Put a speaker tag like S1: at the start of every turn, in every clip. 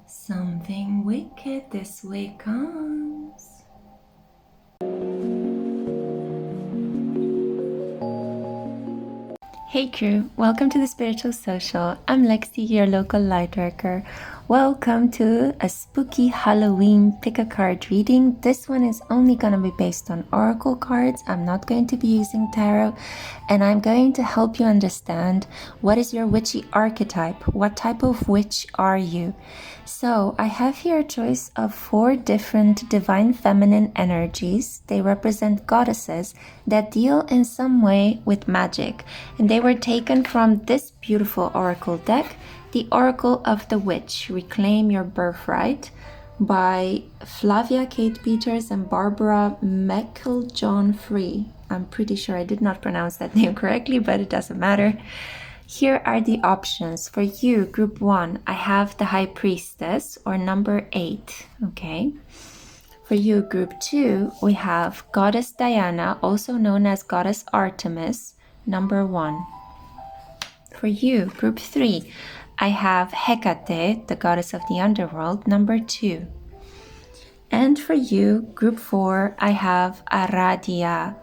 S1: Something wicked this way comes. Hey crew, welcome to the Spiritual Social. I'm Lexi, your local lightworker. Welcome to a spooky Halloween pick-a-card reading. This one is only going to be based on oracle cards. I'm not going to be using tarot, and I'm going to help you understand what is your witchy archetype. What type of witch are you? So I have here a choice of 4 different divine feminine energies. They represent goddesses that deal in some way with magic, and they were taken from this beautiful oracle deck, The Oracle of the Witch, Reclaim Your Birthright, by Flavia Kate Peters and Barbara Meckle-John-Free. I'm pretty sure I did not pronounce that name correctly, but it doesn't matter. Here are the options. For you, group 1, I have the High Priestess, or number 8, okay? For you, group 2, we have Goddess Diana, also known as Goddess Artemis, number 1. For you, group 3, I have Hecate, the goddess of the underworld, number 2. And for you, group 4, I have Aradia.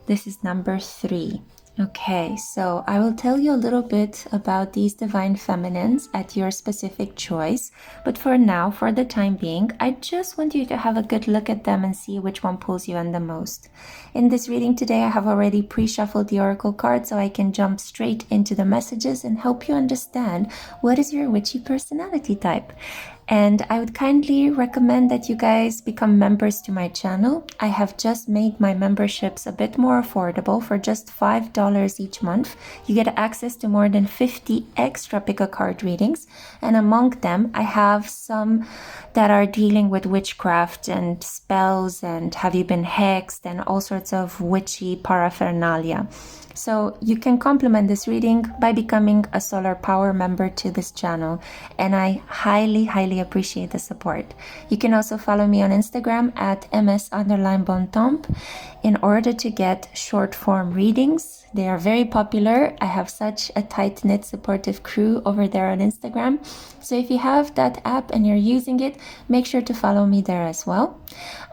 S1: This is number 3. Okay, so I will tell you a little bit about these divine feminines at your specific choice, but for now, for the time being, I just want you to have a good look at them and see which one pulls you in the most. In this reading today, I have already pre-shuffled the oracle card so I can jump straight into the messages and help you understand what is your witchy personality type. And I would kindly recommend that you guys become members to my channel. I have just made my memberships a bit more affordable. For just $5 each month, you get access to more than 50 extra pick-a-card readings. And among them, I have some that are dealing with witchcraft and spells and have you been hexed and all sorts of witchy paraphernalia. So you can complement this reading by becoming a Solar Power member to this channel, and I highly appreciate the support. You can also follow me on Instagram at ms_bontemps in order to get short form readings. They are very popular. I have such a tight-knit supportive crew over there on Instagram. So if you have that app and you're using it, make sure to follow me there as well.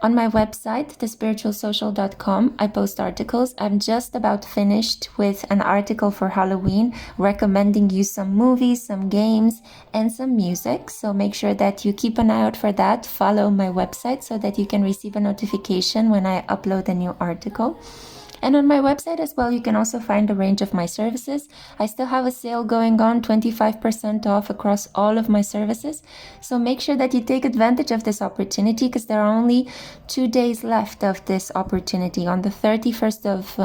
S1: On my website, thespiritualsocial.com, I post articles. I'm just about finished with an article for Halloween recommending you some movies, some games, and some music. So make sure that you keep an eye out for that. Follow my website so that you can receive a notification when I upload a new article. And on my website as well, you can also find a range of my services. I still have a sale going on, 25% off across all of my services. So make sure that you take advantage of this opportunity because there are only 2 days left of this opportunity. On the 31st of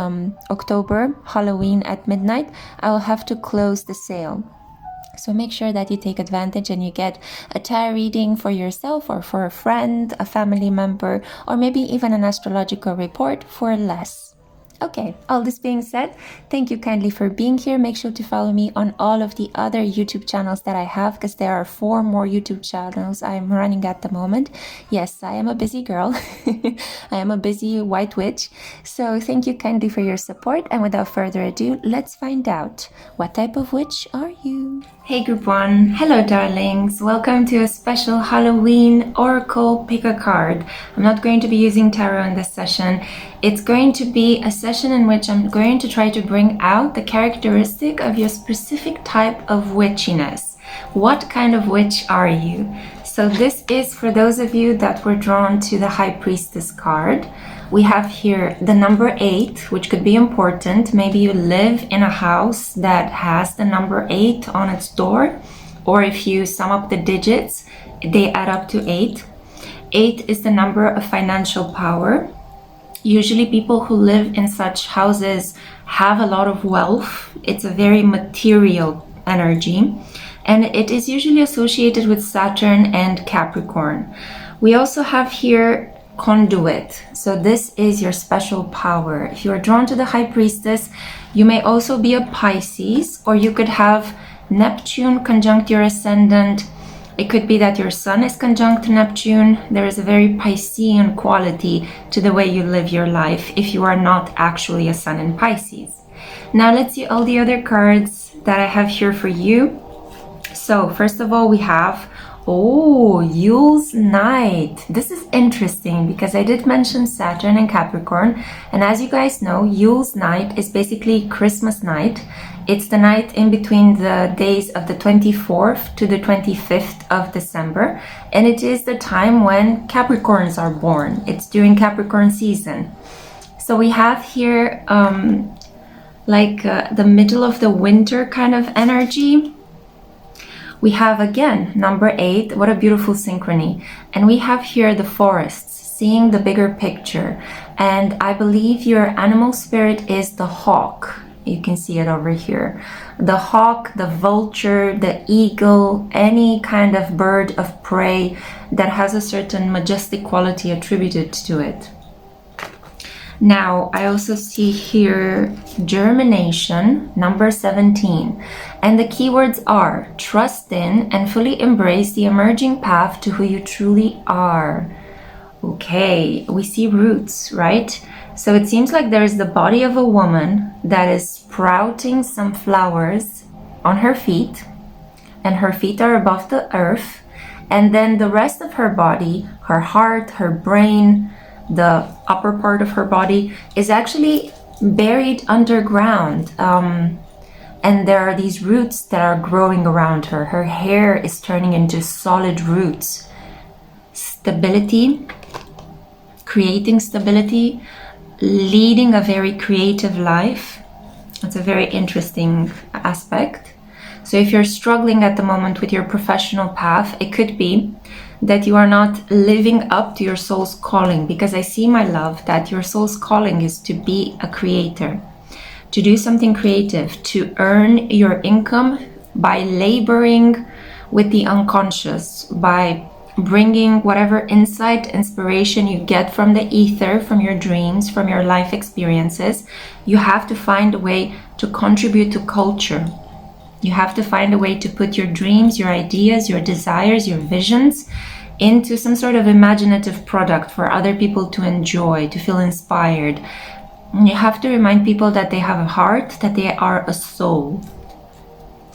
S1: October, Halloween at midnight, I will have to close the sale. So make sure that you take advantage and you get a tarot reading for yourself or for a friend, a family member, or maybe even an astrological report for less. Okay, all this being said, thank you kindly for being here. Make sure to follow me on all of the other YouTube channels that I have because there are 4 more YouTube channels I'm running at the moment. Yes, I am a busy girl. I am a busy white witch. So thank you kindly for your support. And without further ado, let's find out. What type of witch are you? Hey group 1, hello darlings. Welcome to a special Halloween Oracle pick-a-card. I'm not going to be using tarot in this session. It's going to be a session in which I'm going to try to bring out the characteristic of your specific type of witchiness. What kind of witch are you? So this is for those of you that were drawn to the High Priestess card. We have here the number 8, which could be important. Maybe you live in a house that has the number 8 on its door, or if you sum up the digits, they add up to 8. 8 is the number of financial power. Usually people who live in such houses have a lot of wealth. It's a very material energy, and it is usually associated with Saturn and Capricorn. We also have here conduit. So this is your special power. If you are drawn to the High Priestess, you may also be a Pisces, or you could have Neptune conjunct your ascendant. It could be that your sun is conjunct Neptune. There is a very Piscean quality to the way you live your life if you are not actually a sun in Pisces. Now let's see all the other cards that I have here for you. So first of all, we have Oh, Yule's night. This is interesting because I did mention Saturn and Capricorn. And as you guys know, Yule's night is basically Christmas night. It's the night in between the days of the 24th to the 25th of December. And it is the time when Capricorns are born. It's during Capricorn season. So we have here the middle of the winter kind of energy. We have again number 8, what a beautiful synchrony. And we have here the forests, seeing the bigger picture. And I believe your animal spirit is the hawk. You can see it over here. The hawk, the vulture, the eagle, any kind of bird of prey that has a certain majestic quality attributed to it. Now, I also see here germination, number 17. And the keywords are trust in and fully embrace the emerging path to who you truly are. Okay, we see roots, right? So it seems like there's the body of a woman that is sprouting some flowers on her feet, and her feet are above the earth. And then the rest of her body, her heart, her brain, the upper part of her body is actually buried underground. And there are these roots that are growing around her. Her hair is turning into solid roots. Stability, creating stability, leading a very creative life. It's a very interesting aspect. So if you're struggling at the moment with your professional path, it could be that you are not living up to your soul's calling, because I see, my love, that your soul's calling is to be a creator, to do something creative, to earn your income by laboring with the unconscious, by bringing whatever insight, inspiration you get from the ether, from your dreams, from your life experiences. You have to find a way to contribute to culture. You have to find a way to put your dreams, your ideas, your desires, your visions into some sort of imaginative product for other people to enjoy, to feel inspired. And you have to remind people that they have a heart, that they are a soul.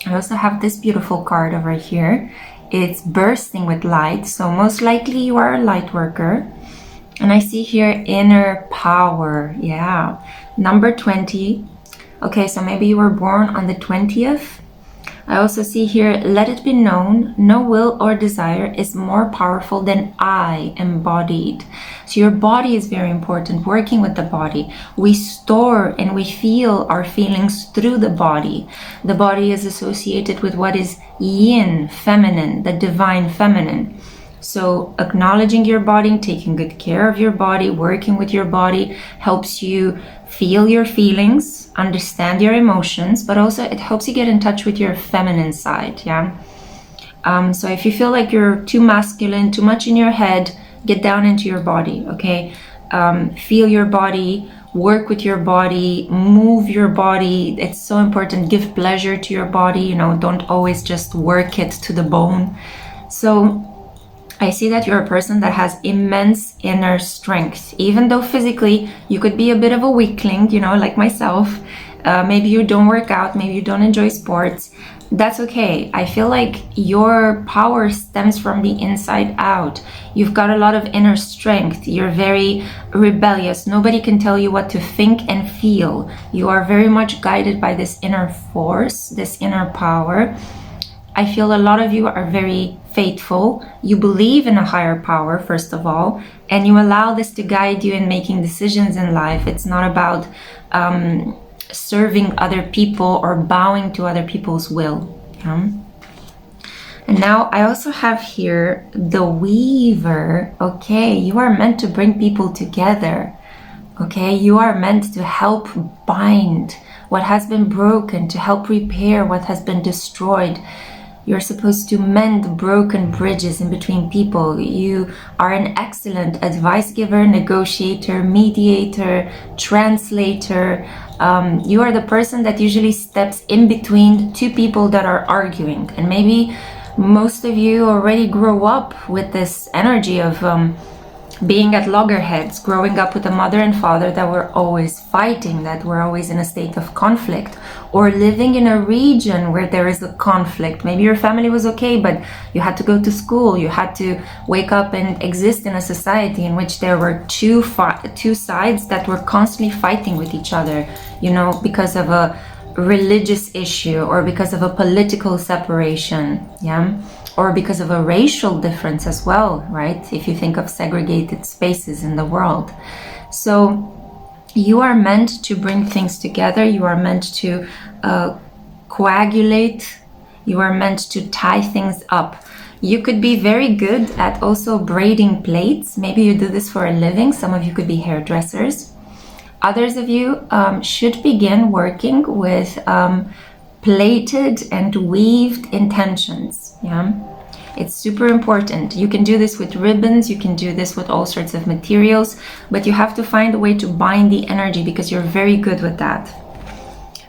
S1: I also have this beautiful card over here. It's bursting with light, so most likely you are a light worker. And I see here inner power. Yeah, number 20. Okay, so maybe you were born on the 20th. I also see here, let it be known, no will or desire is more powerful than I embodied. So your body is very important, working with the body. We store and we feel our feelings through the body. The body is associated with what is yin, feminine, the divine feminine. So acknowledging your body, taking good care of your body, working with your body helps you feel your feelings, understand your emotions, but also it helps you get in touch with your feminine side, yeah? So if you feel like you're too masculine, too much in your head, get down into your body, okay? Feel your body, work with your body, move your body. It's so important. Give pleasure to your body, you know, don't always just work it to the bone. So I see that you're a person that has immense inner strength, even though physically you could be a bit of a weakling, you know, like myself. Maybe you don't work out, maybe you don't enjoy sports. That's okay. I feel like your power stems from the inside out. You've got a lot of inner strength. You're very rebellious. Nobody can tell you what to think and feel. You are very much guided by this inner force, this inner power. I feel a lot of you are very faithful. You believe in a higher power, first of all, and you allow this to guide you in making decisions in life. It's not about serving other people or bowing to other people's will. Yeah? And now I also have here the weaver. Okay, you are meant to bring people together. Okay, you are meant to help bind what has been broken, to help repair what has been destroyed. You're supposed to mend broken bridges in between people. You are an excellent advice giver, negotiator, mediator, translator. You are the person that usually steps in between two people that are arguing. And maybe most of you already grow up with this energy of being at loggerheads, growing up with a mother and father that were always fighting, that were always in a state of conflict, or living in a region where there is a conflict. Maybe your family was okay, but you had to go to school, you had to wake up and exist in a society in which there were two sides that were constantly fighting with each other, you know, because of a religious issue or because of a political separation, yeah, or because of a racial difference as well, right? If you think of segregated spaces in the world. So you are meant to bring things together. You are meant to coagulate. You are meant to tie things up. You could be very good at also braiding plaits. Maybe you do this for a living. Some of you could be hairdressers. Others of you should begin working with plaited and weaved intentions. Yeah, it's super important. You can do this with ribbons, you can do this with all sorts of materials, but you have to find a way to bind the energy because you're very good with that.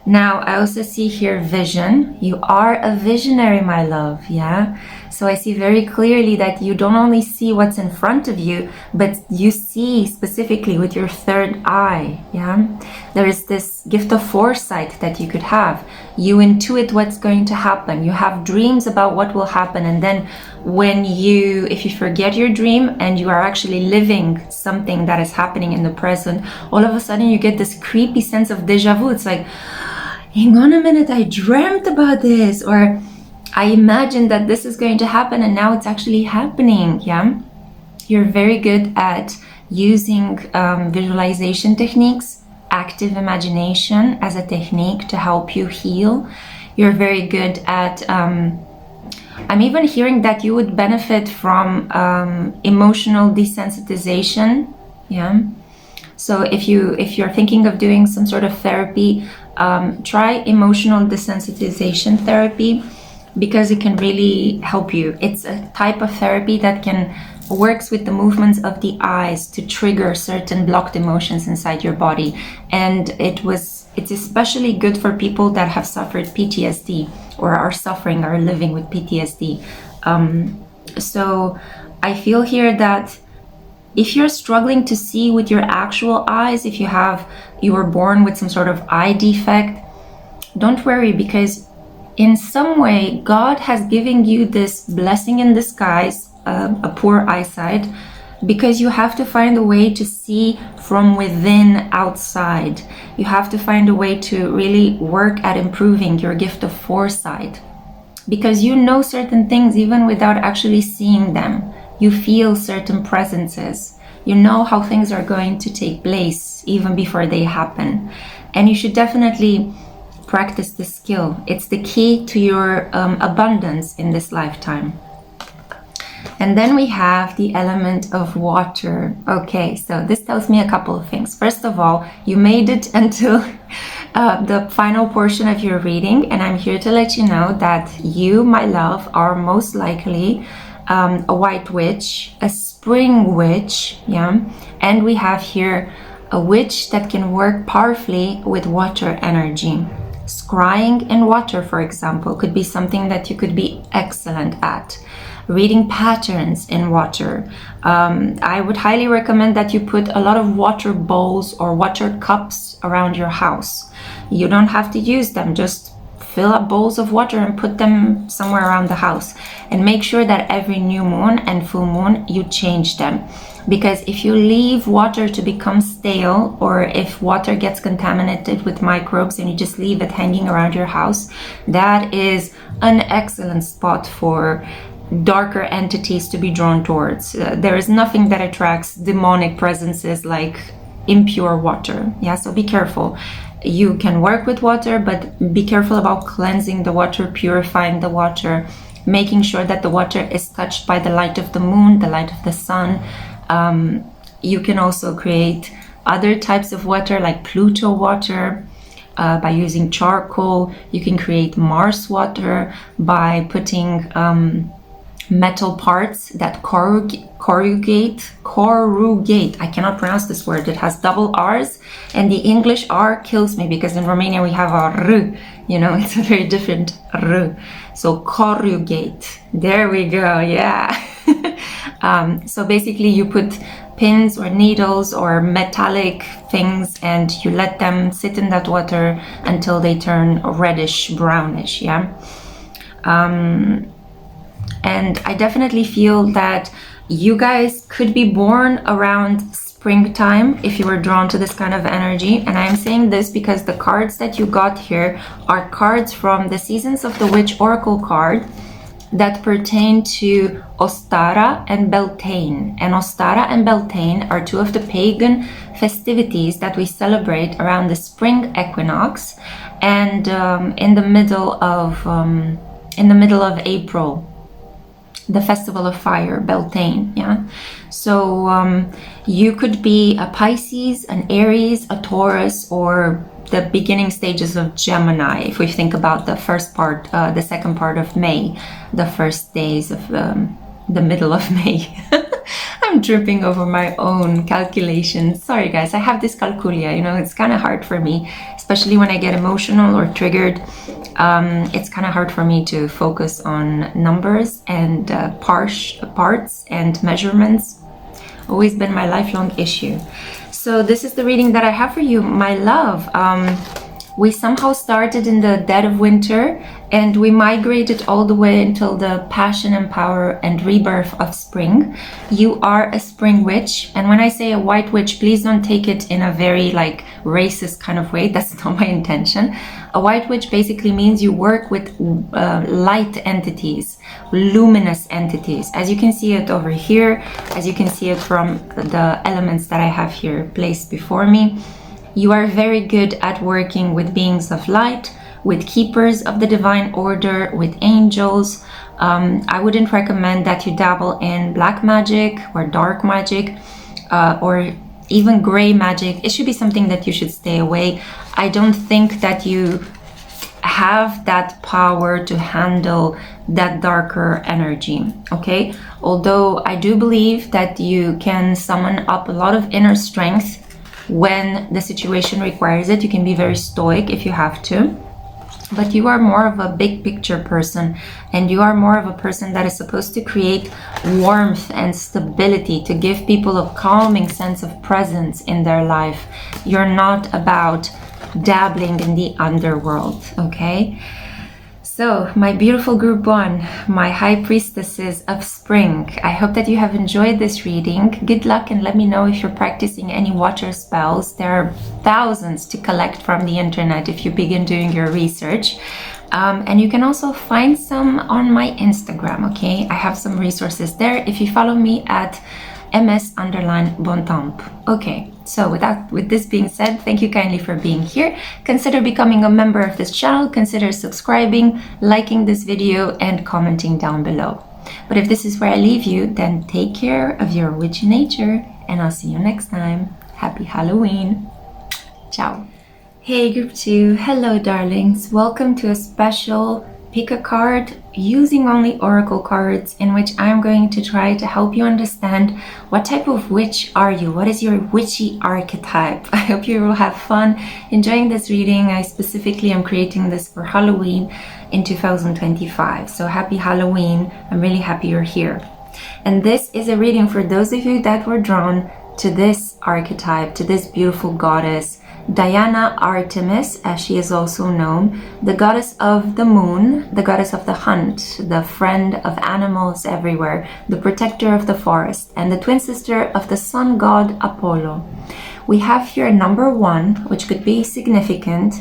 S1: Now, I also see here vision. You are a visionary, my love, yeah? So I see very clearly that you don't only see what's in front of you, but you see specifically with your third eye, yeah? There is this gift of foresight that you could have. You intuit what's going to happen. You have dreams about what will happen. And then if you forget your dream and you are actually living something that is happening in the present, all of a sudden you get this creepy sense of deja vu. It's like, hang on a minute, I dreamt about this, or I imagined that this is going to happen and now it's actually happening, yeah? You're very good at using visualization techniques, active imagination as a technique to help you heal. You're very good at, I'm even hearing that you would benefit from emotional desensitization, yeah? So if you're thinking of doing some sort of therapy, try emotional desensitization therapy, because it can really help you. It's a type of therapy that works with the movements of the eyes to trigger certain blocked emotions inside your body. And it's especially good for people that have suffered PTSD or are living with PTSD. So I feel here that if you're struggling to see with your actual eyes, if you were born with some sort of eye defect, don't worry, because in some way, God has given you this blessing in disguise, a poor eyesight, because you have to find a way to see from within outside. You have to find a way to really work at improving your gift of foresight, because you know certain things even without actually seeing them. You feel certain presences. You know how things are going to take place even before they happen. And you should definitely practice this skill. It's the key to your abundance in this lifetime. And then we have the element of water. Okay, so this tells me a couple of things. First of all, you made it until the final portion of your reading, and I'm here to let you know that you, my love, are most likely a white witch, a spring witch, yeah? And we have here a witch that can work powerfully with water energy. Scrying in water, for example, could be something that you could be excellent at. Reading patterns in water. I would highly recommend that you put a lot of water bowls or water cups around your house. You don't have to use them, just fill up bowls of water and put them somewhere around the house. And make sure that every new moon and full moon you change them. Because if you leave water to become stale, or if water gets contaminated with microbes and you just leave it hanging around your house, that is an excellent spot for darker entities to be drawn towards. There is nothing that attracts demonic presences like impure water. Yeah, so be careful. You can work with water, but be careful about cleansing the water, purifying the water, making sure that the water is touched by the light of the moon, the light of the sun. You can also create other types of water like Pluto water by using charcoal. You can create Mars water by putting metal parts that corrugate. I cannot pronounce this word. It has double R's, and the English R kills me because in Romania we have a R. You know, it's a very different R. So corrugate. There we go. Yeah. So basically you put pins or needles or metallic things, and you let them sit in that water until they turn reddish brownish. Yeah. And I definitely feel that you guys could be born around springtime if you were drawn to this kind of energy. And I'm saying this because the cards that you got here are cards from the Seasons of the Witch Oracle card that pertain to Ostara and Beltane. And Ostara and Beltane are two of the pagan festivities that we celebrate around the spring equinox and in the middle of April, the festival of fire, Beltane. Yeah. So you could be a Pisces, an Aries, a Taurus, or the beginning stages of Gemini, if we think about the first part, the second part of May, the first days of the middle of May. I'm tripping over my own calculations. Sorry guys, I have dyscalculia, you know, it's kind of hard for me, especially when I get emotional or triggered. It's kind of hard for me to focus on numbers and parts and measurements. Always been my lifelong issue. So this is the reading that I have for you, my love. We somehow started in the dead of winter and we migrated all the way until the passion and power and rebirth of spring. You are a spring witch, and when I say a white witch, please don't take it in a very like racist kind of way. That's not my intention. A white witch basically means you work with light entities, luminous entities, as you can see it over here, as you can see it from the elements that I have here placed before me. You are very good at working with beings of light, with keepers of the divine order, with angels. I wouldn't recommend that you dabble in black magic or dark magic or even gray magic. It should be something that you should stay away. I don't think that you have that power to handle that darker energy, okay? Although I do believe that you can summon up a lot of inner strength when the situation requires it. You can be very stoic if you have to, but you are more of a big picture person, and you are more of a person that is supposed to create warmth and stability, to give people a calming sense of presence in their life. You're not about dabbling in the underworld, okay? So, my beautiful group one, my high priestesses of spring, I hope that you have enjoyed this reading. Good luck, and let me know if you're practicing any water spells. There are thousands to collect from the internet if you begin doing your research. And you can also find some on my Instagram, okay? I have some resources there if you follow me at ms_bontemps. Okay, so with this being said, thank you kindly for being here. Consider becoming a member of this channel, consider subscribing, liking this video, and commenting down below. But if this is where I leave you, then take care of your witchy nature, and I'll see you next time. Happy Halloween. Ciao. Hey group 2, hello darlings. Welcome to a special pick a card using only oracle cards, in which I'm going to try to help you understand what type of witch are you, what is your witchy archetype. I hope you will have fun enjoying this reading. I specifically am creating this for Halloween in 2025, so happy Halloween. I'm really happy you're here. And this is a reading for those of you that were drawn to this archetype, to this beautiful goddess, Diana Artemis, as she is also known, the goddess of the moon, the goddess of the hunt, the friend of animals everywhere, the protector of the forest, and the twin sister of the sun god Apollo. We have here number 1, which could be significant.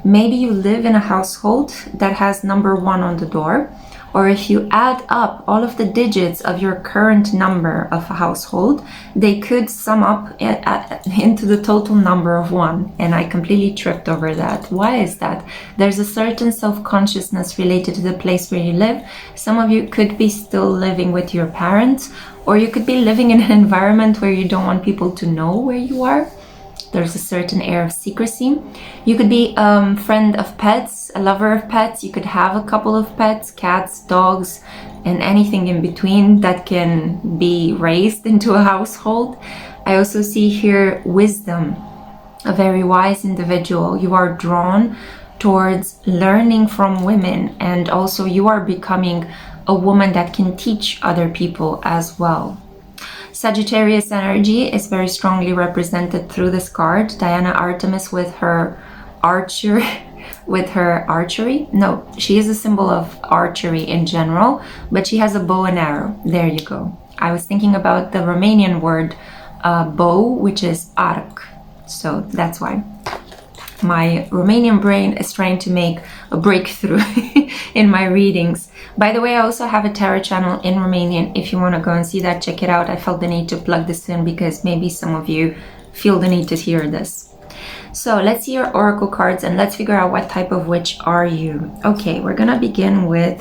S1: Maybe you live in a household that has number 1 on the door, or if you add up all of the digits of your current number of a household, they could sum up into the total number of 1. And I completely tripped over that. Why is that? There's a certain self-consciousness related to the place where you live. Some of you could be still living with your parents, or you could be living in an environment where you don't want people to know where you are. There's a certain air of secrecy. You could be a friend of pets, a lover of pets. You could have a couple of pets, cats, dogs, and anything in between that can be raised into a household. I also see here wisdom, a very wise individual. You are drawn towards learning from women, and also you are becoming a woman that can teach other people as well. Sagittarius energy is very strongly represented through this card. Diana Artemis with her archer, with her archery. No, she is a symbol of archery in general, but she has a bow and arrow. There you go. I was thinking about the Romanian word bow, which is arc. So that's why my Romanian brain is trying to make a breakthrough in my readings. By the way, I also have a tarot channel in Romanian. If you want to go and see that, check it out. I felt the need to plug this in because maybe some of you feel the need to hear this. So let's see your oracle cards and let's figure out what type of witch are you. Okay, we're gonna begin with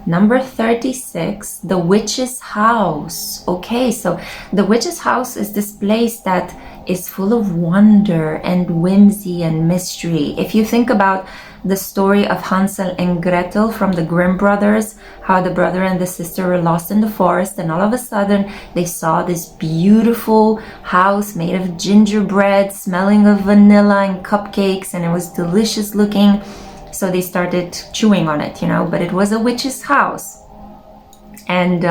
S1: number 36, the witch's house. Okay, so the witch's house is this place that is full of wonder and whimsy and mystery. If you think about the story of Hansel and Gretel from the Grimm brothers, how the brother and the sister were lost in the forest, and all of a sudden they saw this beautiful house made of gingerbread, smelling of vanilla and cupcakes, and it was delicious looking. So they started chewing on it, you know, but it was a witch's house. And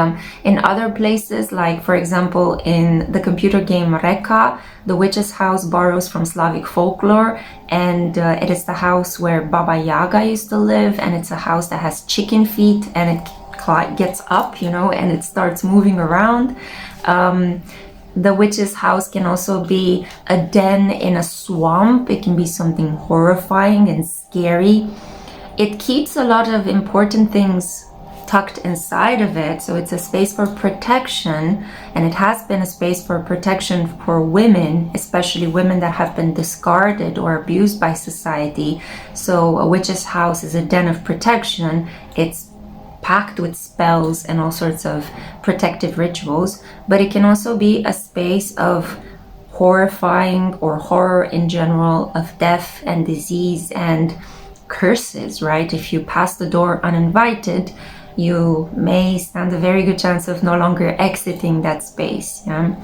S1: in other places, like for example in the computer game Reka, the witch's house borrows from Slavic folklore, and it is the house where Baba Yaga used to live, and it's a house that has chicken feet, and it gets up, you know, and it starts moving around. The witch's house can also be a den in a swamp. It can be something horrifying and scary. It keeps a lot of important things tucked inside of it, so it's a space for protection, and it has been a space for protection for women, especially women that have been discarded or abused by society. So a witch's house is a den of protection. It's packed with spells and all sorts of protective rituals, but it can also be a space of horrifying or horror in general, of death and disease and curses, right? If you pass the door uninvited, you may stand a very good chance of no longer exiting that space. Yeah?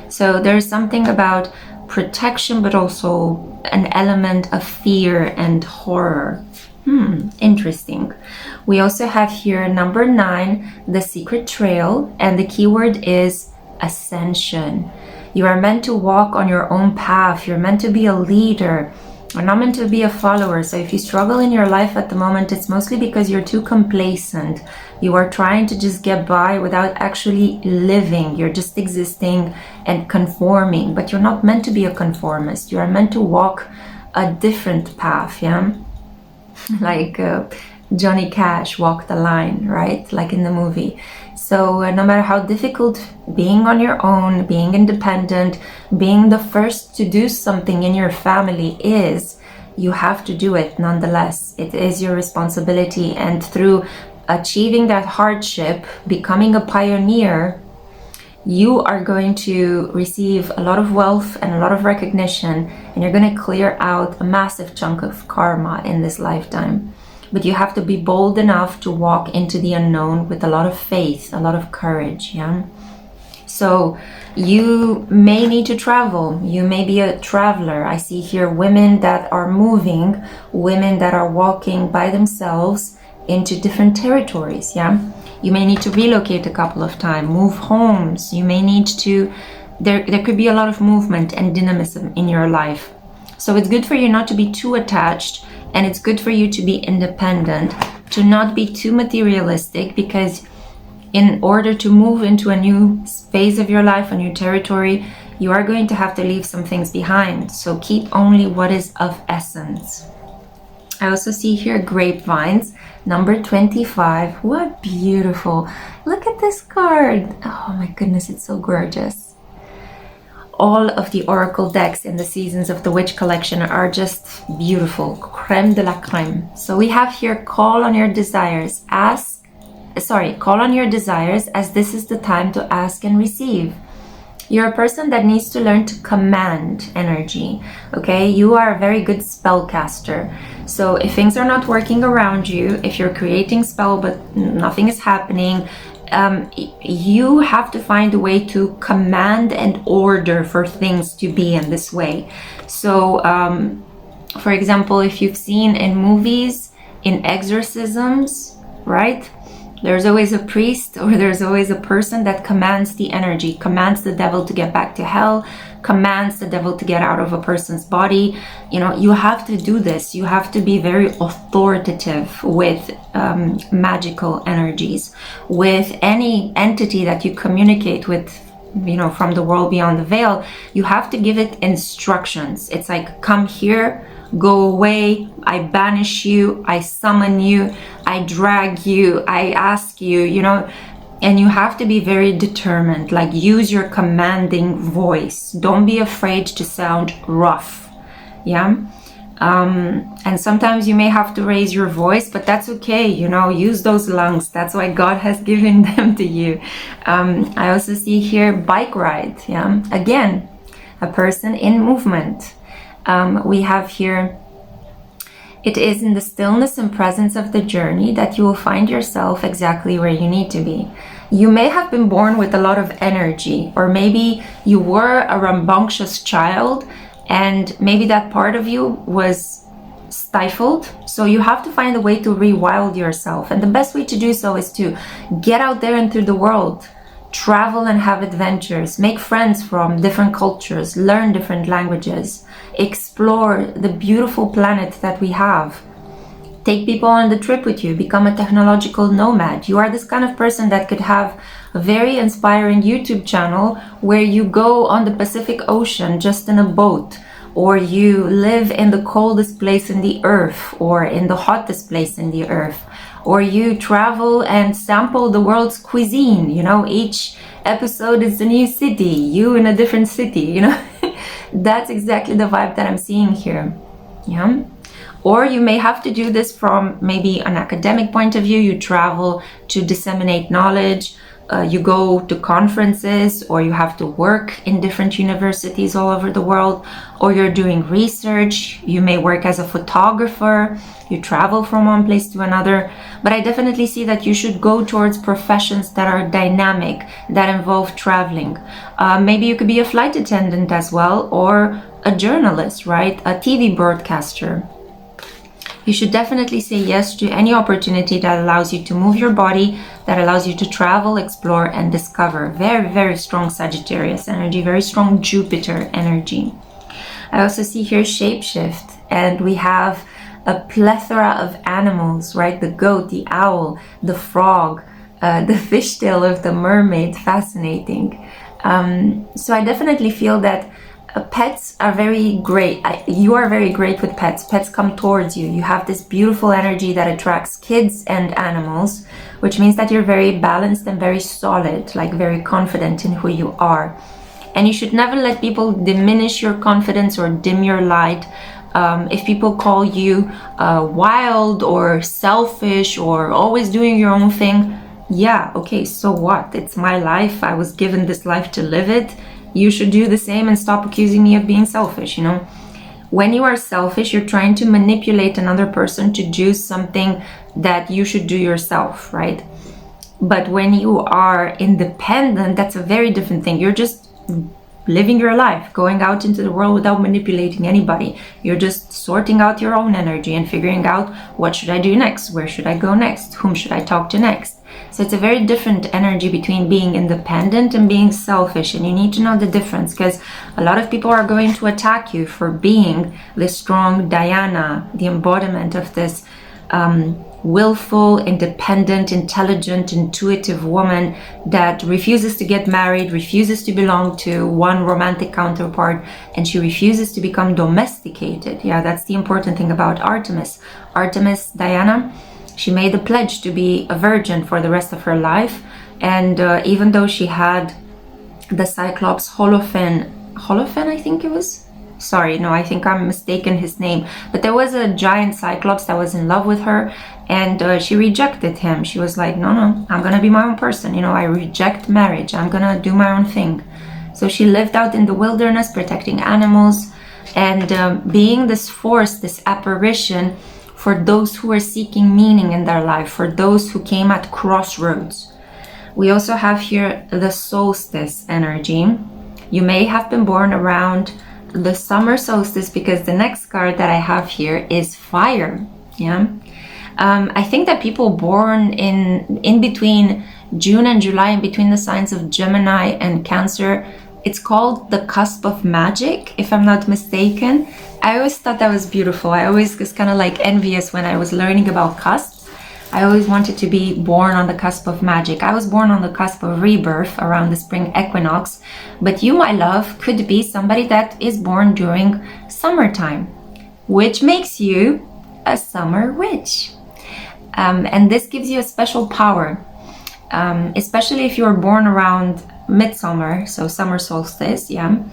S1: So there's something about protection, but also an element of fear and horror. Interesting. We also have here number 9, the secret trail, and the keyword is ascension. You are meant to walk on your own path. You're meant to be a leader. You're not meant to be a follower. So if you struggle in your life at the moment, it's mostly because you're too complacent. You are trying to just get by without actually living. You're just existing and conforming, but you're not meant to be a conformist. You are meant to walk a different path, yeah? Like Johnny Cash walked the line, right? Like in the movie. So no matter how difficult being on your own, being independent, being the first to do something in your family is, you have to do it nonetheless. It is your responsibility, and through achieving that hardship, becoming a pioneer, you are going to receive a lot of wealth and a lot of recognition, and you're going to clear out a massive chunk of karma in this lifetime. But you have to be bold enough to walk into the unknown with a lot of faith, a lot of courage, yeah? So you may need to travel. You may be a traveler. I see here women that are moving, women that are walking by themselves into different territories, yeah? You may need to relocate a couple of times, move homes. You may need to, there could be a lot of movement and dynamism in your life. So it's good for you not to be too attached, and it's good for you to be independent, to not be too materialistic, because in order to move into a new phase of your life, a new territory, you are going to have to leave some things behind. So keep only what is of essence. I also see here grapevines, number 25. What beautiful. Look at this card. Oh my goodness, it's so gorgeous. All of the oracle decks in the Seasons of the Witch collection are just beautiful. Creme de la creme. So we have here, call on your desires. Call on your desires, as this is the time to ask and receive. You're a person that needs to learn to command energy, okay? You are a very good spellcaster. So if things are not working around you, if you're creating spell but nothing is happening, you have to find a way to command and order for things to be in this way. So, for example, if you've seen in movies, in exorcisms, right? There's always a priest, or there's always a person that commands the energy, commands the devil to get back to hell, commands the devil to get out of a person's body. You know, you have to do this. You have to be very authoritative with magical energies, with any entity that you communicate with, you know, from the world beyond the veil. You have to give it instructions. It's like, come here, go away, I banish you, I summon you, I drag you, I ask you, you know. And you have to be very determined, like use your commanding voice. Don't be afraid to sound rough, yeah? And sometimes you may have to raise your voice, but that's okay, you know, use those lungs. That's why God has given them to you. I also see here bike ride, yeah? Again, a person in movement. We have here, it is in the stillness and presence of the journey that you will find yourself exactly where you need to be. You may have been born with a lot of energy, or maybe you were a rambunctious child and maybe that part of you was stifled. So you have to find a way to rewild yourself. And the best way to do so is to get out there into the world. Travel and have adventures, make friends from different cultures, learn different languages, explore the beautiful planet that we have. Take people on the trip with you, become a technological nomad. You are this kind of person that could have a very inspiring YouTube channel where you go on the Pacific Ocean just in a boat, or you live in the coldest place in the earth, or in the hottest place in the earth, or you travel and sample the world's cuisine. You know, each episode is a new city, you in a different city, you know. That's exactly the vibe that I'm seeing here, yeah. Or you may have to do this from maybe an academic point of view. You travel to disseminate knowledge, you go to conferences, or you have to work in different universities all over the world, or you're doing research. You may work as a photographer, you travel from one place to another. But I definitely see that you should go towards professions that are dynamic, that involve traveling. Maybe you could be a flight attendant as well, or a journalist, right? A TV broadcaster. You should definitely say yes to any opportunity that allows you to move your body, that allows you to travel, explore, and discover. Very, very strong Sagittarius energy, very strong Jupiter energy. I also see here shapeshift, and we have a plethora of animals, right? The goat, the owl, the frog, the fishtail of the mermaid. Fascinating. So I definitely feel that pets are very great. You are very great with pets. Pets come towards you. You have this beautiful energy that attracts kids and animals, which means that you're very balanced and very solid, like very confident in who you are. And you should never let people diminish your confidence or dim your light. If people call you wild or selfish or always doing your own thing, yeah, okay, so what? It's my life. I was given this life to live it. You should do the same and stop accusing me of being selfish, you know? When you are selfish, you're trying to manipulate another person to do something that you should do yourself, right? But when you are independent, that's a very different thing. You're just living your life, going out into the world without manipulating anybody. You're just sorting out your own energy and figuring out, what should I do next? Where should I go next? Whom should I talk to next? So it's a very different energy between being independent and being selfish, and you need to know the difference, because a lot of people are going to attack you for being the strong Diana, the embodiment of this willful, independent, intelligent, intuitive woman that refuses to get married, refuses to belong to one romantic counterpart, and she refuses to become domesticated. Yeah, that's the important thing about Artemis. Artemis, Diana, she made a pledge to be a virgin for the rest of her life. And even though she had the Cyclops Holophane, I think it was? Sorry, no, I think I'm mistaken his name. But there was a giant Cyclops that was in love with her, and she rejected him. She was like, no, I'm gonna be my own person. You know, I reject marriage. I'm gonna do my own thing. So she lived out in the wilderness, protecting animals, and being this force, this apparition for those who are seeking meaning in their life, for those who came at crossroads. We also have here the solstice energy. You may have been born around the summer solstice, because the next card that I have here is fire. Yeah, I think that people born in between June and July, in between the signs of Gemini and Cancer, it's called the cusp of magic, if I'm not mistaken. I always thought that was beautiful. I always was kind of like envious when I was learning about cusps. I always wanted to be born on the cusp of magic. I was born on the cusp of rebirth around the spring equinox, but you, my love, could be somebody that is born during summertime, which makes you a summer witch. And this gives you a special power, especially if you are born around midsummer, so summer solstice, yeah.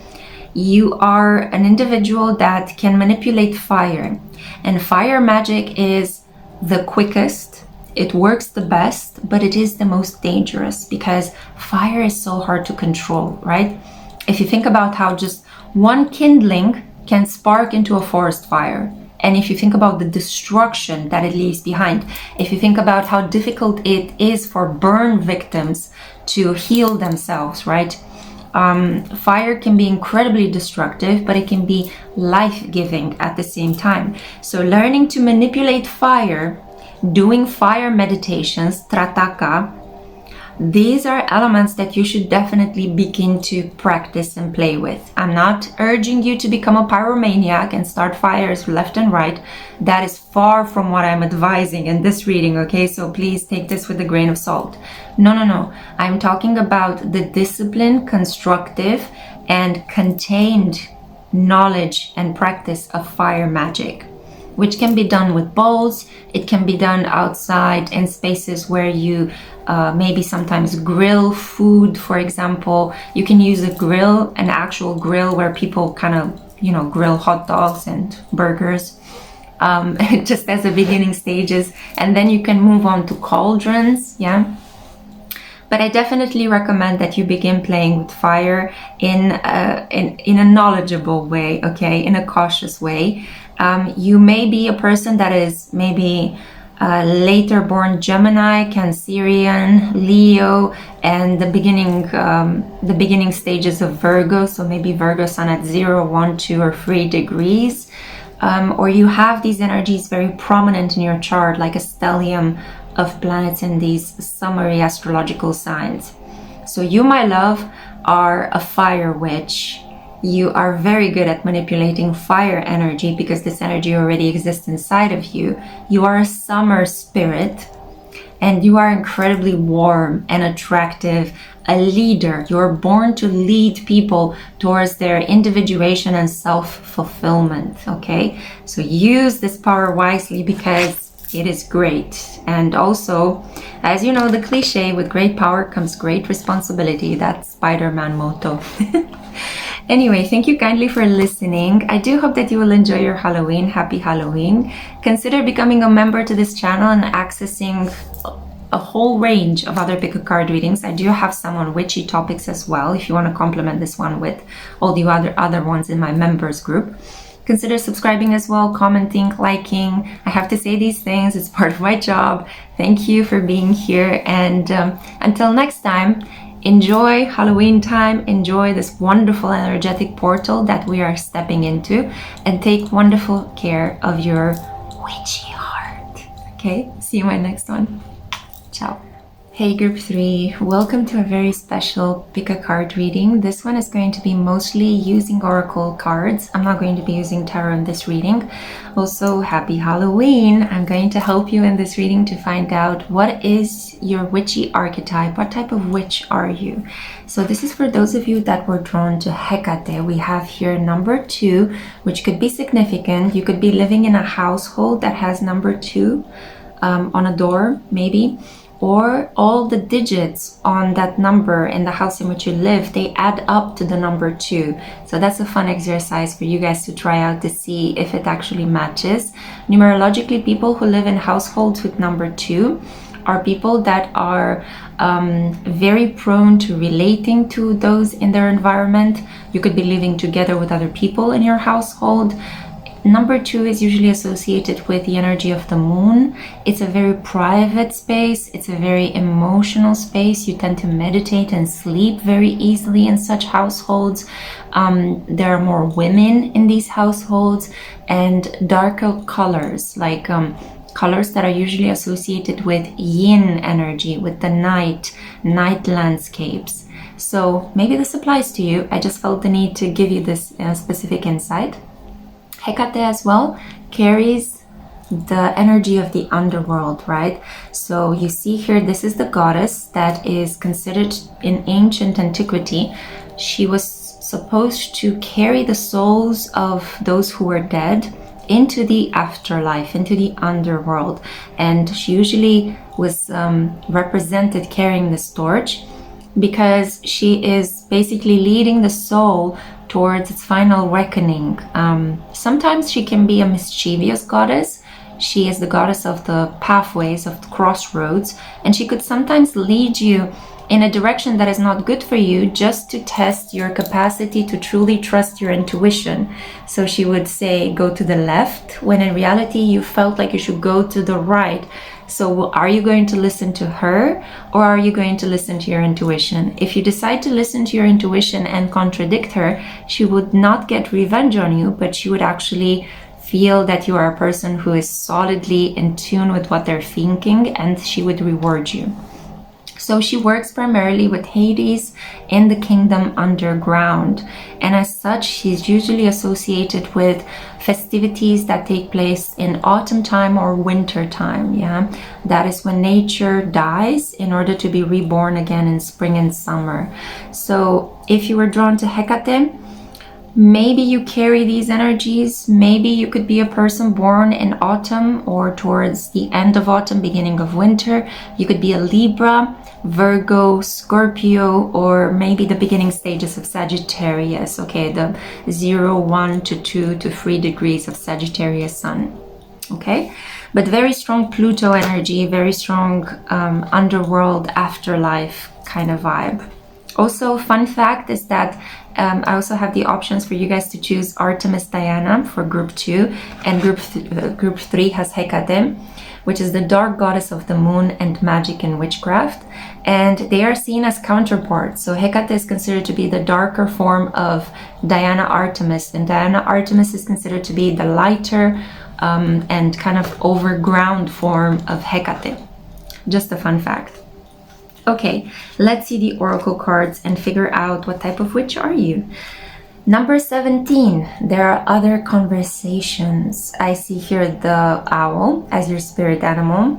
S1: You are an individual that can manipulate fire, and fire magic is the quickest, it works the best, but it is the most dangerous because fire is so hard to control, right? If you think about how just one kindling can spark into a forest fire, and if you think about the destruction that it leaves behind, if you think about how difficult it is for burn victims to heal themselves, right? Fire can be incredibly destructive, but it can be life-giving at the same time. So learning to manipulate fire, doing fire meditations, trataka, these are elements that you should definitely begin to practice and play with. I'm not urging you to become a pyromaniac and start fires left and right. That is far from what I'm advising in this reading, okay? So please take this with a grain of salt. No. I'm talking about the disciplined, constructive, and contained knowledge and practice of fire magic, which can be done with bowls. It can be done outside in spaces where you maybe sometimes grill food, for example. You can use a grill, an actual grill where people kind of, grill hot dogs and burgers, just as the beginning stages. And then you can move on to cauldrons, yeah. But I definitely recommend that you begin playing with fire in a knowledgeable way, okay, in a cautious way. You may be a person that is maybe later born Gemini, Cancerian, Leo, and the beginning stages of Virgo. So maybe Virgo sun at 0, 1, 2, or 3 degrees. Or you have these energies very prominent in your chart, like a stellium of planets in these summary astrological signs. So you, my love, are a fire witch. You are very good at manipulating fire energy because this energy already exists inside of you. You are a summer spirit, and you are incredibly warm and attractive, a leader. You're born to lead people towards their individuation and self-fulfillment, okay? So use this power wisely because it is great. And also, as you know, the cliche, with great power comes great responsibility. That's Spider-Man motto. Anyway, thank you kindly for listening. I do hope that you will enjoy your Halloween. Happy Halloween. Consider becoming a member to this channel and accessing a whole range of other pick a card readings. I do have some on witchy topics as well, if you want to complement this one with all the other ones in my members group. Consider subscribing as well, commenting, liking. I have to say these things, it's part of my job. Thank you for being here, and until next time, enjoy Halloween time, enjoy this wonderful energetic portal that we are stepping into, and take wonderful care of your witchy heart. Okay, see you in my next one. Ciao. Hey group 3, welcome to a very special pick a card reading. This one is going to be mostly using oracle cards. I'm not going to be using tarot in this reading. Also, happy Halloween. I'm going to help you in this reading to find out what is your witchy archetype. What type of witch are you? So this is for those of you that were drawn to Hecate. We have here number 2, which could be significant. You could be living in a household that has number 2 on a door, maybe. Or all the digits on that number in the house in which you live, they add up to the number 2. So that's a fun exercise for you guys to try out to see if it actually matches. Numerologically, people who live in households with number 2 are people that are very prone to relating to those in their environment. You could be living together with other people in your household. Number 2 is usually associated with the energy of the moon. It's a very private space. It's a very emotional space. You tend to meditate and sleep very easily in such households. There are more women in these households, and darker colors like colors that are usually associated with yin energy, with the night landscapes. So maybe this applies to you. I just felt the need to give you this specific insight. Hecate as well carries the energy of the underworld, right? So you see here, this is the goddess that is considered in ancient antiquity. She was supposed to carry the souls of those who were dead into the afterlife, into the underworld. And she usually was represented carrying this torch because she is basically leading the soul towards its final reckoning. Sometimes she can be a mischievous goddess. She is the goddess of the pathways, of the crossroads, and she could sometimes lead you in a direction that is not good for you, just to test your capacity to truly trust your intuition. So she would say, go to the left, when in reality you felt like you should go to the right. So are you going to listen to her, or are you going to listen to your intuition? If you decide to listen to your intuition and contradict her, she would not get revenge on you, but she would actually feel that you are a person who is solidly in tune with what they're thinking, and she would reward you. So she works primarily with Hades in the kingdom underground, and as such she's usually associated with festivities that take place in autumn time or winter time. That is when nature dies in order to be reborn again in spring and summer. So if you were drawn to Hecate, maybe you carry these energies. Maybe you could be a person born in autumn or towards the end of autumn, beginning of winter. You could be a Libra, Virgo, Scorpio, or maybe the beginning stages of Sagittarius. Okay, the 0, 1 to 2 to 3 degrees of Sagittarius Sun. Okay, but very strong Pluto energy, very strong underworld, afterlife kind of vibe. Also, fun fact is that I also have the options for you guys to choose Artemis Diana for group 2, and group 3 has Hecate, which is the dark goddess of the moon and magic and witchcraft, and they are seen as counterparts. So Hecate is considered to be the darker form of Diana Artemis, and Diana Artemis is considered to be the lighter and kind of overground form of Hecate. Just a fun fact. Okay, let's see the oracle cards and figure out what type of witch are you. Number 17, there are other conversations. I see here the owl as your spirit animal.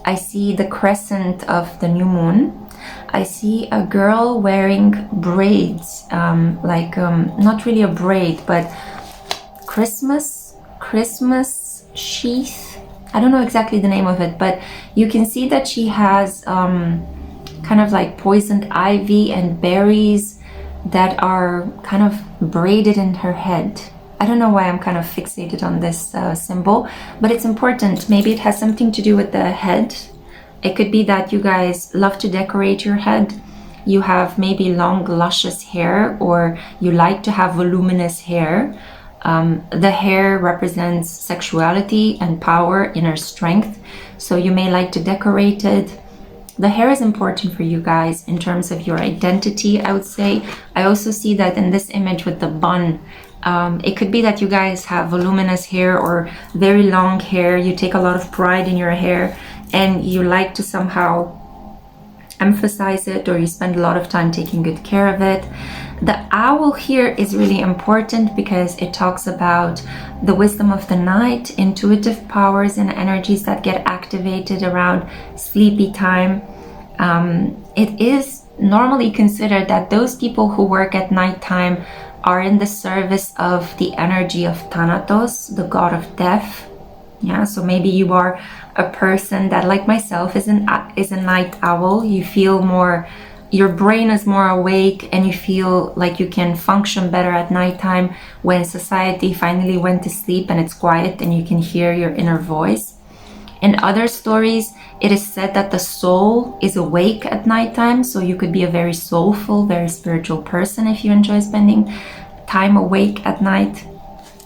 S1: I see the crescent of the new moon. I see a girl wearing braids, not really a braid, but Christmas sheath. I don't know exactly the name of it, but you can see that she has kind of like poisoned ivy and berries that are kind of braided in her head. I don't know why I'm kind of fixated on this symbol, but it's important. Maybe it has something to do with the head. It could be that you guys love to decorate your head. You have maybe long, luscious hair, or you like to have voluminous hair. The hair represents sexuality and power, inner strength. So you may like to decorate it. The hair is important for you guys in terms of your identity, I would say. I also see that in this image with the bun. It could be that you guys have voluminous hair or very long hair. You take a lot of pride in your hair and you like to somehow emphasize it, or you spend a lot of time taking good care of it. The owl here is really important because it talks about the wisdom of the night, intuitive powers and energies that get activated around sleepy time. It is normally considered that those people who work at nighttime are in the service of the energy of Thanatos, the god of death. Yeah, so maybe you are a person that, like myself, is a night owl. You feel more, your brain is more awake, and you feel like you can function better at nighttime when society finally went to sleep and it's quiet and you can hear your inner voice. In other stories, it is said that the soul is awake at nighttime, so you could be a very soulful, very spiritual person if you enjoy spending time awake at night.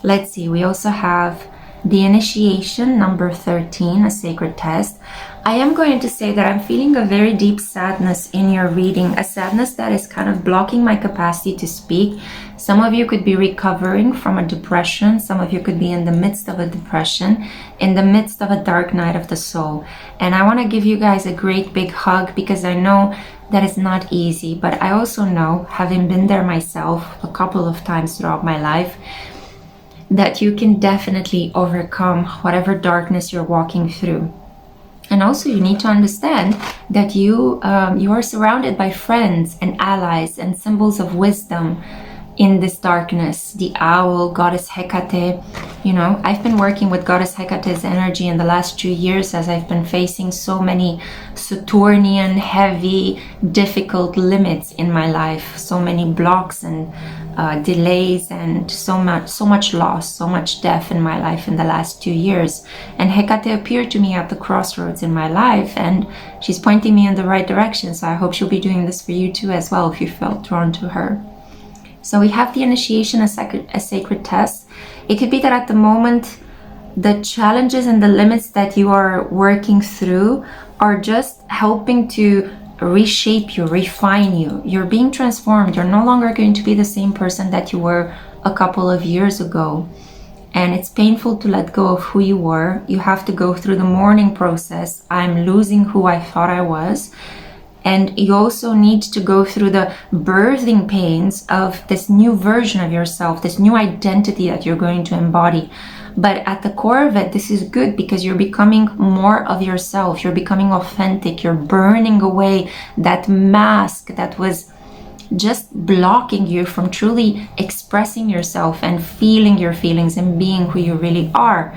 S1: Let's see, we also have the initiation, number 13, a sacred test. I am going to say that I'm feeling a very deep sadness in your reading, a sadness that is kind of blocking my capacity to speak. Some of you could be recovering from a depression. Some of you could be in the midst of a depression, in the midst of a dark night of the soul. And I want to give you guys a great big hug, because I know that it's not easy, but I also know, having been there myself a couple of times throughout my life, that you can definitely overcome whatever darkness you're walking through. And also you need to understand that you are surrounded by friends and allies and symbols of wisdom in this darkness. The owl, goddess Hecate. You know, I've been working with goddess Hecate's energy in the last 2 years as I've been facing so many Saturnian, heavy, difficult limits in my life. So many blocks and delays, and so much loss, so much death in my life in the last 2 years. And Hecate appeared to me at the crossroads in my life, and she's pointing me in the right direction. So I hope she'll be doing this for you too as well, if you felt drawn to her. So we have the initiation, a sacred test. It could be that at the moment, the challenges and the limits that you are working through are just helping to reshape you, refine you. You're being transformed. You're no longer going to be the same person that you were a couple of years ago. And it's painful to let go of who you were. You have to go through the mourning process. I'm losing who I thought I was. And you also need to go through the birthing pains of this new version of yourself, this new identity that you're going to embody. But at the core of it, this is good, because you're becoming more of yourself. You're becoming authentic. You're burning away that mask that was just blocking you from truly expressing yourself and feeling your feelings and being who you really are.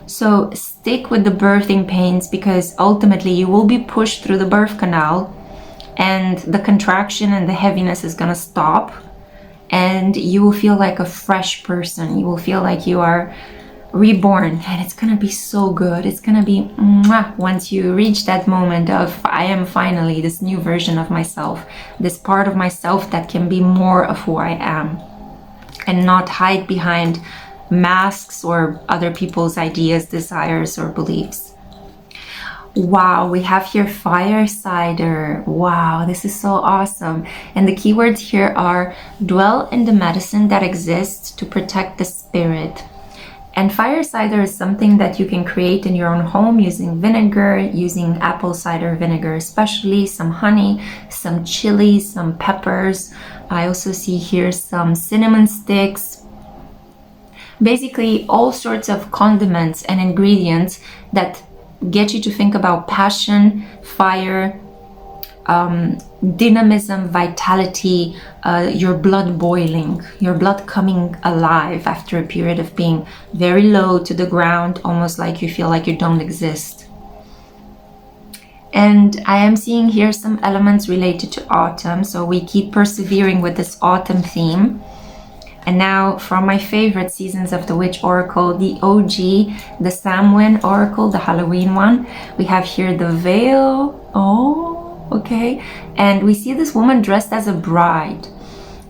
S1: So stick with the birthing pains, because ultimately you will be pushed through the birth canal, and the contraction and the heaviness is going to stop, and you will feel like a fresh person. You will feel like you are reborn, and it's going to be so good. It's going to be mwah, once you reach that moment of I am finally this new version of myself, this part of myself that can be more of who I am and not hide behind masks or other people's ideas, desires, or beliefs. Wow, we have here Firesider. Wow, this is so awesome. And the keywords here are dwell in the medicine that exists to protect the spirit. And fire cider is something that you can create in your own home using vinegar, using apple cider vinegar, especially some honey, some chili, some peppers. I also see here some cinnamon sticks. Basically all sorts of condiments and ingredients that get you to think about passion, fire, dynamism, vitality, your blood boiling, your blood coming alive after a period of being very low to the ground, almost like you feel like you don't exist. And I am seeing here some elements related to autumn, so we keep persevering with this autumn theme. And now from my favorite Seasons of the Witch Oracle, the OG, the Samhain Oracle, the Halloween one, we have here the veil. Oh, okay. And we see this woman dressed as a bride.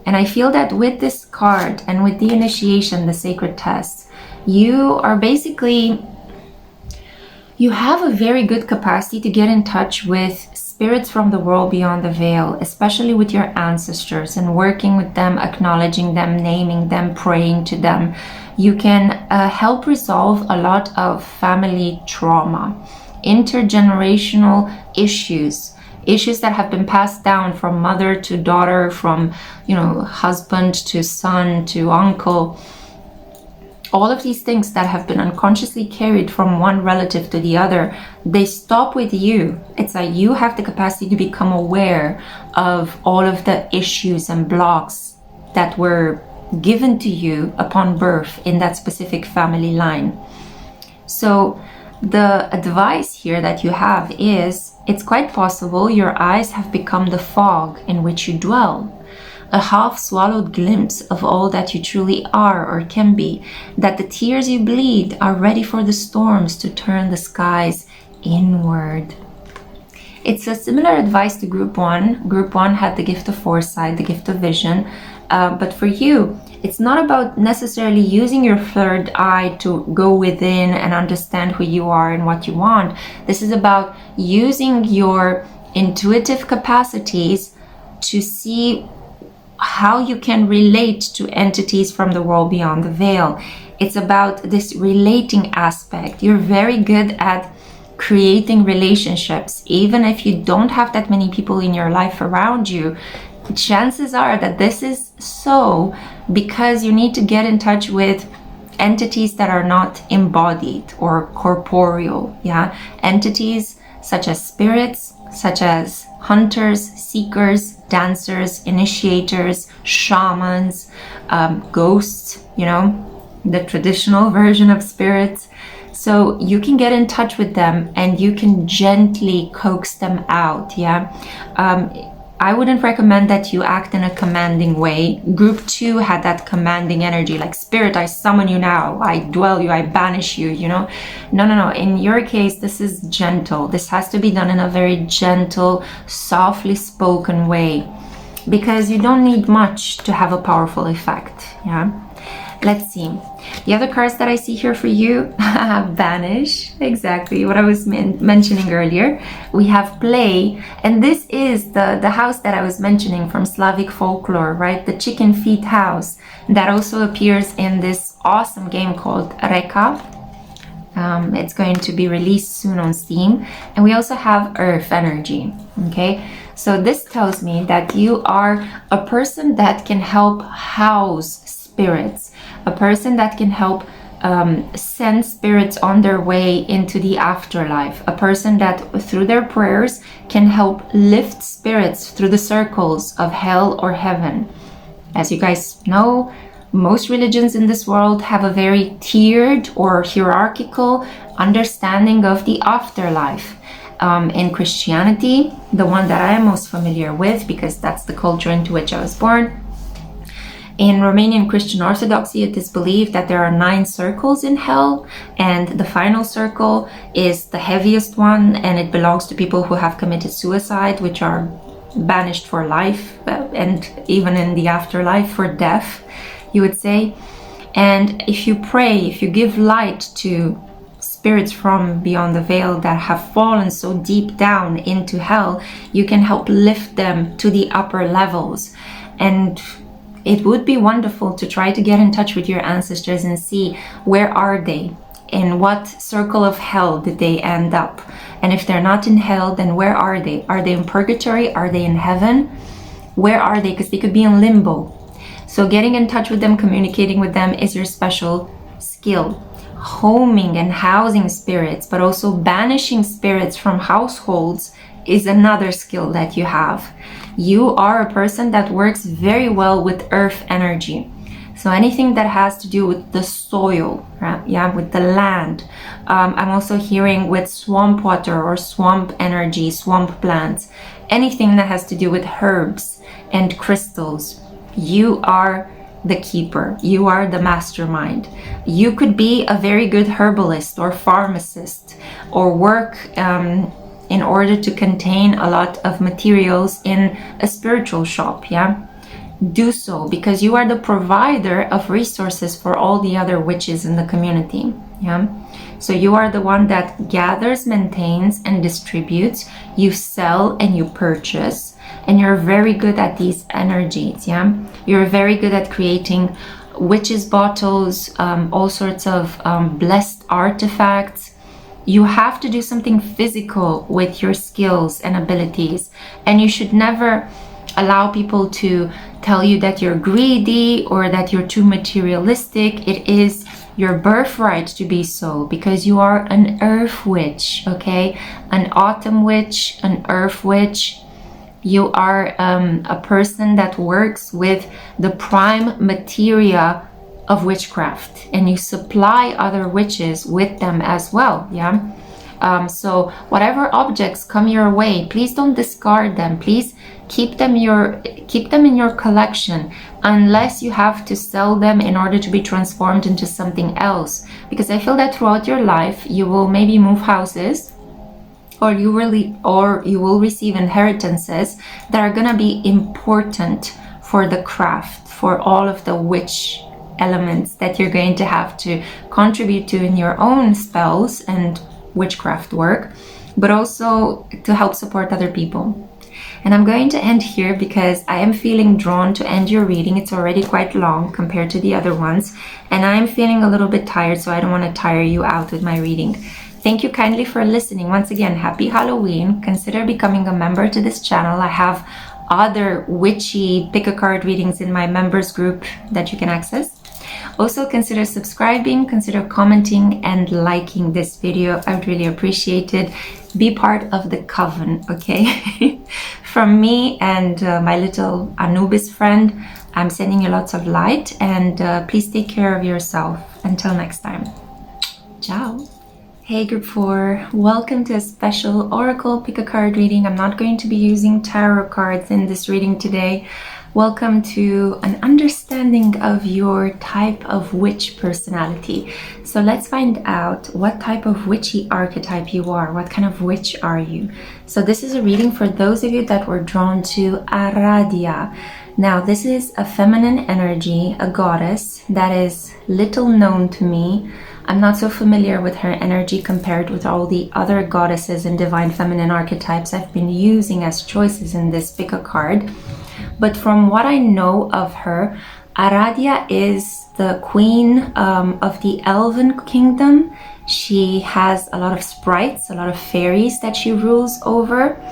S1: And I feel that with this card and with the initiation, the sacred test, you are basically, you have a very good capacity to get in touch with spirits from the world beyond the veil, especially with your ancestors, and working with them, acknowledging them, naming them, praying to them. You can help resolve a lot of family trauma, intergenerational issues that have been passed down from mother to daughter, from, you know, husband to son to uncle. All of these things that have been unconsciously carried from one relative to the other, they stop with you. It's like you have the capacity to become aware of all of the issues and blocks that were given to you upon birth in that specific family line. So the advice here that you have is, it's quite possible your eyes have become the fog in which you dwell. A half-swallowed glimpse of all that you truly are or can be, that the tears you bleed are ready for the storms to turn the skies inward. It's a similar advice to Group 1. Group 1 had the gift of foresight, the gift of vision, But for you, it's not about necessarily using your third eye to go within and understand who you are and what you want. This is about using your intuitive capacities to see how you can relate to entities from the world beyond the veil. It's about this relating aspect. You're very good at creating relationships. Even if you don't have that many people in your life around you, chances are that this is so because you need to get in touch with entities that are not embodied or corporeal. Entities such as spirits, such as hunters, seekers, dancers, initiators, shamans, ghosts, the traditional version of spirits. So you can get in touch with them and you can gently coax them out. I wouldn't recommend that you act in a commanding way. Group 2 had that commanding energy, like, spirit, I summon you now, I dwell you, I banish you, No. In your case, this is gentle. This has to be done in a very gentle, softly spoken way, because you don't need much to have a powerful effect. Let's see. The other cards that I see here for you, vanish, exactly what I was mentioning earlier. We have play, and this is the house that I was mentioning from Slavic folklore, right? The chicken feet house that also appears in this awesome game called Reka. It's going to be released soon on Steam. And we also have earth energy, okay? So this tells me that you are a person that can help house spirits, a person that can help send spirits on their way into the afterlife, a person that through their prayers can help lift spirits through the circles of hell or heaven. As you guys know, most religions in this world have a very tiered or hierarchical understanding of the afterlife. In Christianity, the one that I am most familiar with, because that's the culture into which I was born, in Romanian Christian Orthodoxy, it is believed that there are 9 circles in hell, and the final circle is the heaviest one, and it belongs to people who have committed suicide, which are banished for life, and even in the afterlife for death, you would say. And if you pray, if you give light to spirits from beyond the veil that have fallen so deep down into hell, you can help lift them to the upper levels. And it would be wonderful to try to get in touch with your ancestors and see where are they, in what circle of hell did they end up, and if they're not in hell, then where are they? Are they in purgatory? Are they in heaven? Where are they? Because they could be in limbo. So getting in touch with them, communicating with them is your special skill. Homing and housing spirits, but also banishing spirits from households is another skill that you have. You are a person that works very well with earth energy. So anything that has to do with the soil, right? With the land. I'm also hearing with swamp water or swamp energy, swamp plants. Anything that has to do with herbs and crystals. You are the keeper. You are the mastermind. You could be a very good herbalist or pharmacist, or work in order to contain a lot of materials in a spiritual shop. Do so, because you are the provider of resources for all the other witches in the community. So you are the one that gathers, maintains, and distributes. You sell and you purchase, and you're very good at these energies. You're very good at creating witches' bottles, all sorts of blessed artifacts. You have to do something physical with your skills and abilities, and you should never allow people to tell you that you're greedy or that you're too materialistic. It is your birthright to be so, because you are an earth witch, okay? An autumn witch, an earth witch. You are a person that works with the prime materia of witchcraft, and you supply other witches with them as well. So whatever objects come your way, please don't discard them. Please keep them in your collection, unless you have to sell them in order to be transformed into something else. Because I feel that throughout your life you will maybe move houses, or you will receive inheritances that are gonna be important for the craft, for all of the witch elements that you're going to have to contribute to in your own spells and witchcraft work, but also to help support other people. And I'm going to end here because I am feeling drawn to end your reading. It's already quite long compared to the other ones, and I'm feeling a little bit tired, so I don't want to tire you out with my reading. Thank you kindly for listening. Once again, happy Halloween. Consider becoming a member to this channel. I have other witchy pick-a-card readings in my members group that you can access. Also consider subscribing, consider commenting and liking this video. I would really appreciate it. Be part of the coven, okay? From me and my little Anubis friend, I'm sending you lots of light, and please take care of yourself. Until next time. Ciao. Hey group 4, welcome to a special Oracle pick-a-card reading. I'm not going to be using tarot cards in this reading today. Welcome to an understanding of your type of witch personality. So let's find out what type of witchy archetype you are. What kind of witch are you? So this is a reading for those of you that were drawn to Aradia. Now this is a feminine energy, a goddess that is little known to me. I'm not so familiar with her energy compared with all the other goddesses and divine feminine archetypes I've been using as choices in this pick-a-card. But from what I know of her, Aradia is the queen of the elven kingdom. She has a lot of sprites, a lot of fairies that she rules over.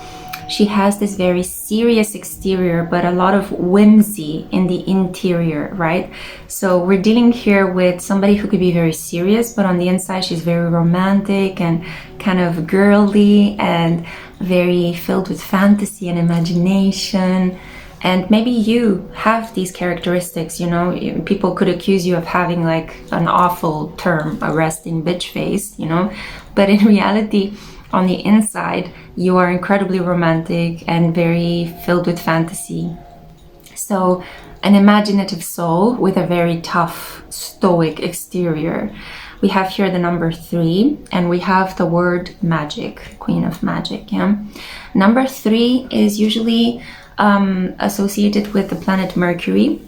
S1: She has this very serious exterior, but a lot of whimsy in the interior, right? So we're dealing here with somebody who could be very serious, but on the inside she's very romantic and kind of girly and very filled with fantasy and imagination. And maybe you have these characteristics, you know. People could accuse you of having like an awful term, a resting bitch face, you know. But in reality, on the inside, you are incredibly romantic and very filled with fantasy. So an imaginative soul with a very tough, stoic exterior. We have here the number 3, and we have the word magic, queen of magic, yeah. Number 3 is usually associated with the planet Mercury.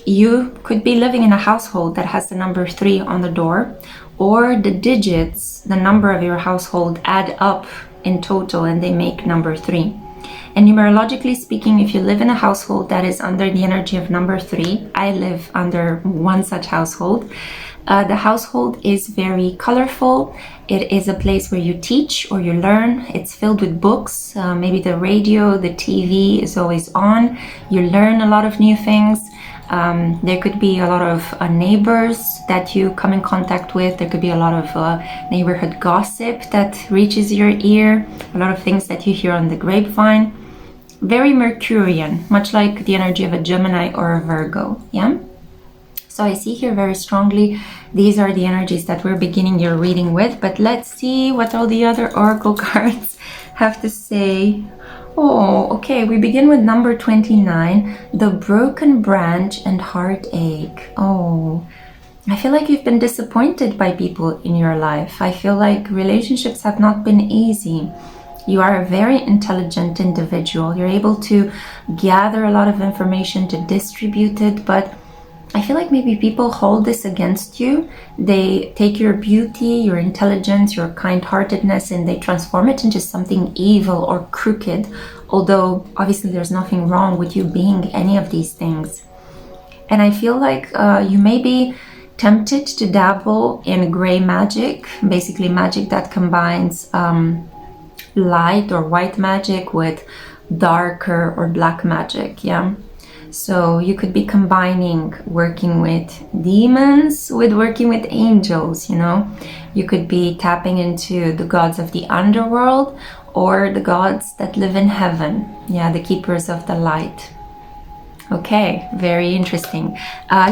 S1: You could be living in a household that has the number 3 on the door, or the digits, the number of your household, add up in total and they make number 3. And numerologically speaking, if you live in a household that is under the energy of number 3, I live under one such household. The household is very colorful. It is a place where you teach or you learn. It's filled with books. Maybe the radio, the TV is always on. You learn a lot of new things. There could be a lot of neighbors that you come in contact with. There could be a lot of neighborhood gossip that reaches your ear. A lot of things that you hear on the grapevine. Very Mercurian, much like the energy of a Gemini or a Virgo, yeah? So I see here very strongly, these are the energies that we're beginning your reading with, but let's see what all the other oracle cards have to say. Oh, okay, we begin with number 29, the broken branch and heartache. Oh, I feel like you've been disappointed by people in your life. I feel like relationships have not been easy. You are a very intelligent individual. You're able to gather a lot of information to distribute it, but I feel like maybe people hold this against you. They take your beauty, your intelligence, your kind-heartedness, and they transform it into something evil or crooked. Although, obviously, there's nothing wrong with you being any of these things. And I feel like you may be tempted to dabble in gray magic, basically magic that combines light or white magic with darker or black magic, yeah? So you could be combining working with demons with working with angels, you know. You could be tapping into the gods of the underworld or the gods that live in heaven, yeah, the keepers of the light. Okay, very interesting.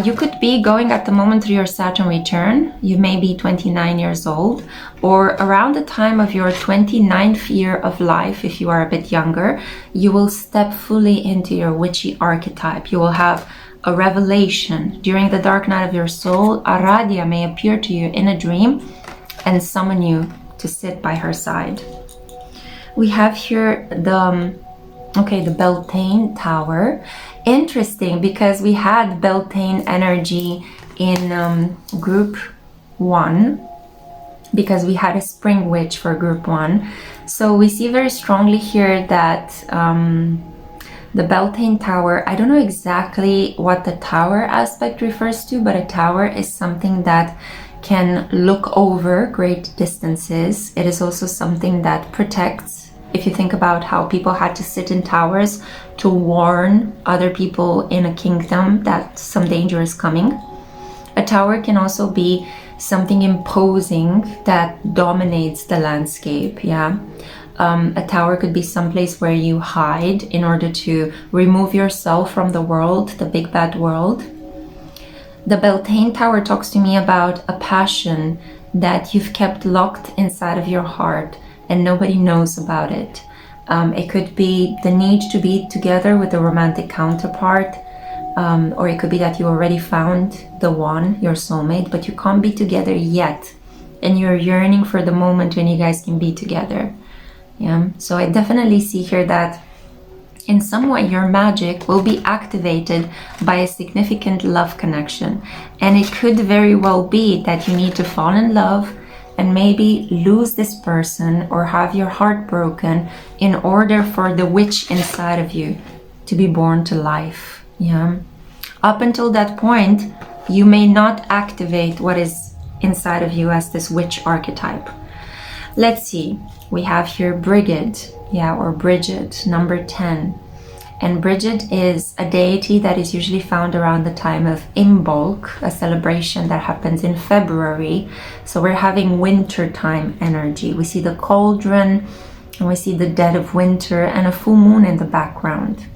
S1: You could be going at the moment through your Saturn return. You may be 29 years old, or around the time of your 29th year of life, if you are a bit younger, you will step fully into your witchy archetype. You will have a revelation. During the dark night of your soul, Aradia may appear to you in a dream and summon you to sit by her side. We have here the Beltane Tower. Interesting, because we had Beltane energy in group 1, because we had a spring witch for group 1. So we see very strongly here that the Beltane tower, I don't know exactly what the tower aspect refers to, but a tower is something that can look over great distances. It is also something that protects. If you think about how people had to sit in towers to warn other people in a kingdom that some danger is coming. A tower can also be something imposing that dominates the landscape, yeah. A tower could be someplace where you hide in order to remove yourself from the world, the big bad world. The Beltane tower talks to me about a passion that you've kept locked inside of your heart and nobody knows about it. It could be the need to be together with a romantic counterpart, or it could be that you already found the one, your soulmate, but you can't be together yet. And you're yearning for the moment when you guys can be together. Yeah, so I definitely see here that in some way your magic will be activated by a significant love connection. And it could very well be that you need to fall in love and maybe lose this person or have your heart broken in order for the witch inside of you to be born to life. Yeah. Up until that point, you may not activate what is inside of you as this witch archetype. Let's see. We have here Brigid, yeah, or Bridget, number 10. And Bridget is a deity that is usually found around the time of Imbolc, a celebration that happens in February. So we're having winter time energy. We see the cauldron, and we see the dead of winter and a full moon in the background.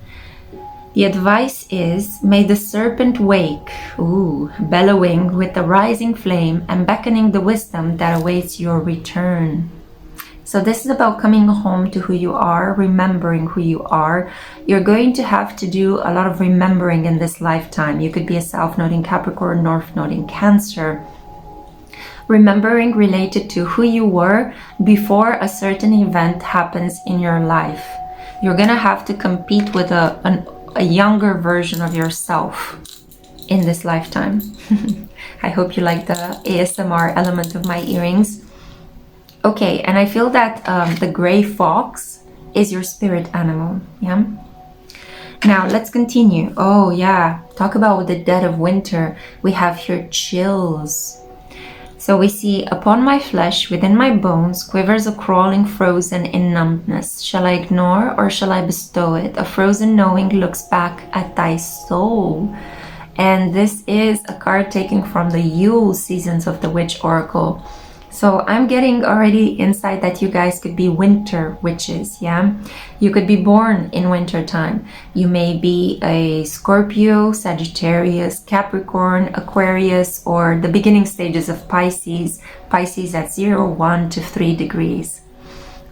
S1: The advice is, may the serpent wake, bellowing with the rising flame and beckoning the wisdom that awaits your return. So this is about coming home to who you are, remembering who you are. You're going to have to do a lot of remembering in this lifetime. You could be a South Node in Capricorn, North Node in Cancer. Remembering related to who you were before a certain event happens in your life. You're going to have to compete with a younger version of yourself in this lifetime. I hope you like the ASMR element of my earrings. Okay, and I feel that the gray fox is your spirit animal, yeah? Now, let's continue. Oh, yeah, talk about the dead of winter. We have here chills. So we see, upon my flesh, within my bones, quivers a crawling frozen in numbness. Shall I ignore or shall I bestow it? A frozen knowing looks back at thy soul. And this is a card taken from the Yule seasons of the Witch Oracle. So I'm getting already insight that you guys could be winter witches, yeah? You could be born in winter time. You may be a Scorpio, Sagittarius, Capricorn, Aquarius, or the beginning stages of Pisces, Pisces at 0, 1 to 3 degrees.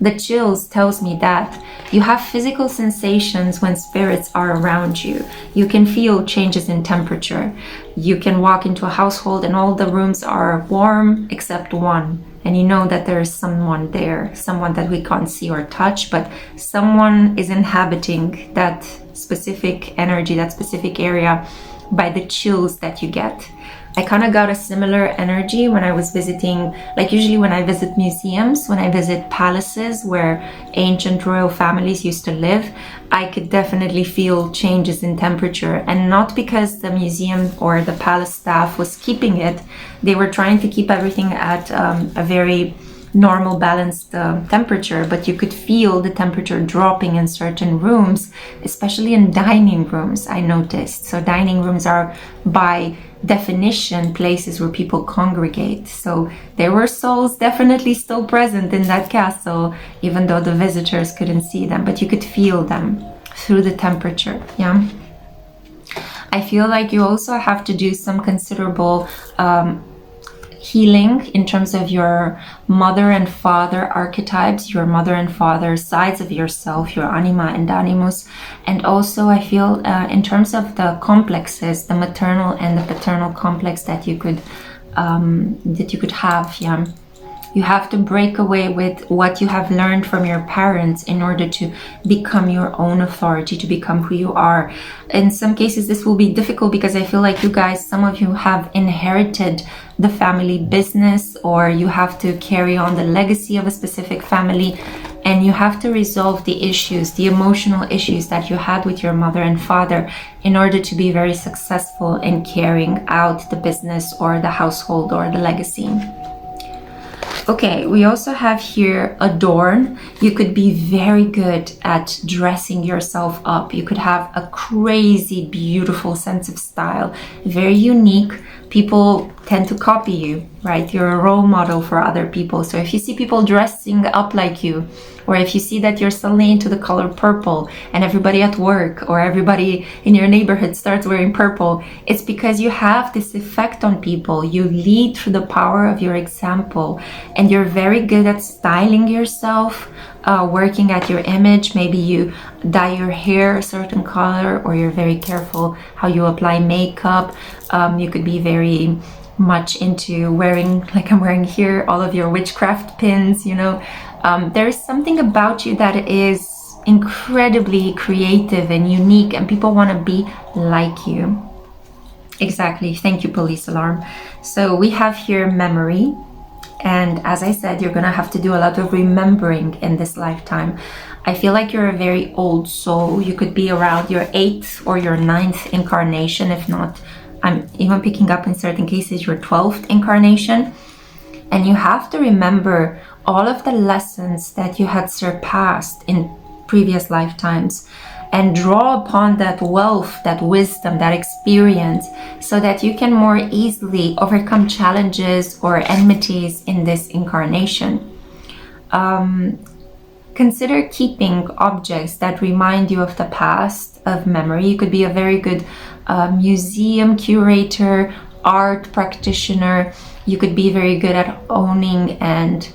S1: The chills tells me that you have physical sensations when spirits are around you. You can feel changes in temperature. You can walk into a household and all the rooms are warm except one. And you know that there is someone there, someone that we can't see or touch, but someone is inhabiting that specific energy, that specific area by the chills that you get. I kind of got a similar energy when I was visiting, like usually when I visit museums, when I visit palaces where ancient royal families used to live, I could definitely feel changes in temperature. And not because the museum or the palace staff was keeping it, they were trying to keep everything at a very normal balanced temperature, but you could feel the temperature dropping in certain rooms, especially in dining rooms, I noticed. So dining rooms are by definition places where people congregate, so there were souls definitely still present in that castle, even though the visitors couldn't see them, but you could feel them through the temperature. Yeah, I feel like you also have to do some considerable healing in terms of your mother and father archetypes, your mother and father sides of yourself, your anima and animus. And also I feel in terms of the complexes, the maternal and the paternal complex that you could have, yeah. You have to break away with what you have learned from your parents in order to become your own authority, to become who you are. In some cases, this will be difficult because I feel like you guys, some of you have inherited the family business, or you have to carry on the legacy of a specific family, and you have to resolve the issues, the emotional issues that you had with your mother and father in order to be very successful in carrying out the business or the household or the legacy. Okay, we also have here adorn. You could be very good at dressing yourself up. You could have a crazy, beautiful sense of style, very unique. People tend to copy you, right? You're a role model for other people. So if you see people dressing up like you, or if you see that you're suddenly into the color purple and everybody at work or everybody in your neighborhood starts wearing purple, it's because you have this effect on people. You lead through the power of your example, and you're very good at styling yourself, working at your image. Maybe you dye your hair a certain color, or you're very careful how you apply makeup. You could be very much into wearing, like I'm wearing here, all of your witchcraft pins, you know. There's something about you that is incredibly creative and unique, and people want to be like you. Exactly. Thank you, police alarm. So we have here memory. And as I said, you're going to have to do a lot of remembering in this lifetime. I feel like you're a very old soul. You could be around your 8th or your 9th incarnation. If not, I'm even picking up in certain cases your 12th incarnation. And you have to remember all of the lessons that you had surpassed in previous lifetimes, and draw upon that wealth, that wisdom, that experience, so that you can more easily overcome challenges or enmities in this incarnation. Consider keeping objects that remind you of the past, of memory. You could be a very good museum curator, art practitioner. You could be very good at owning and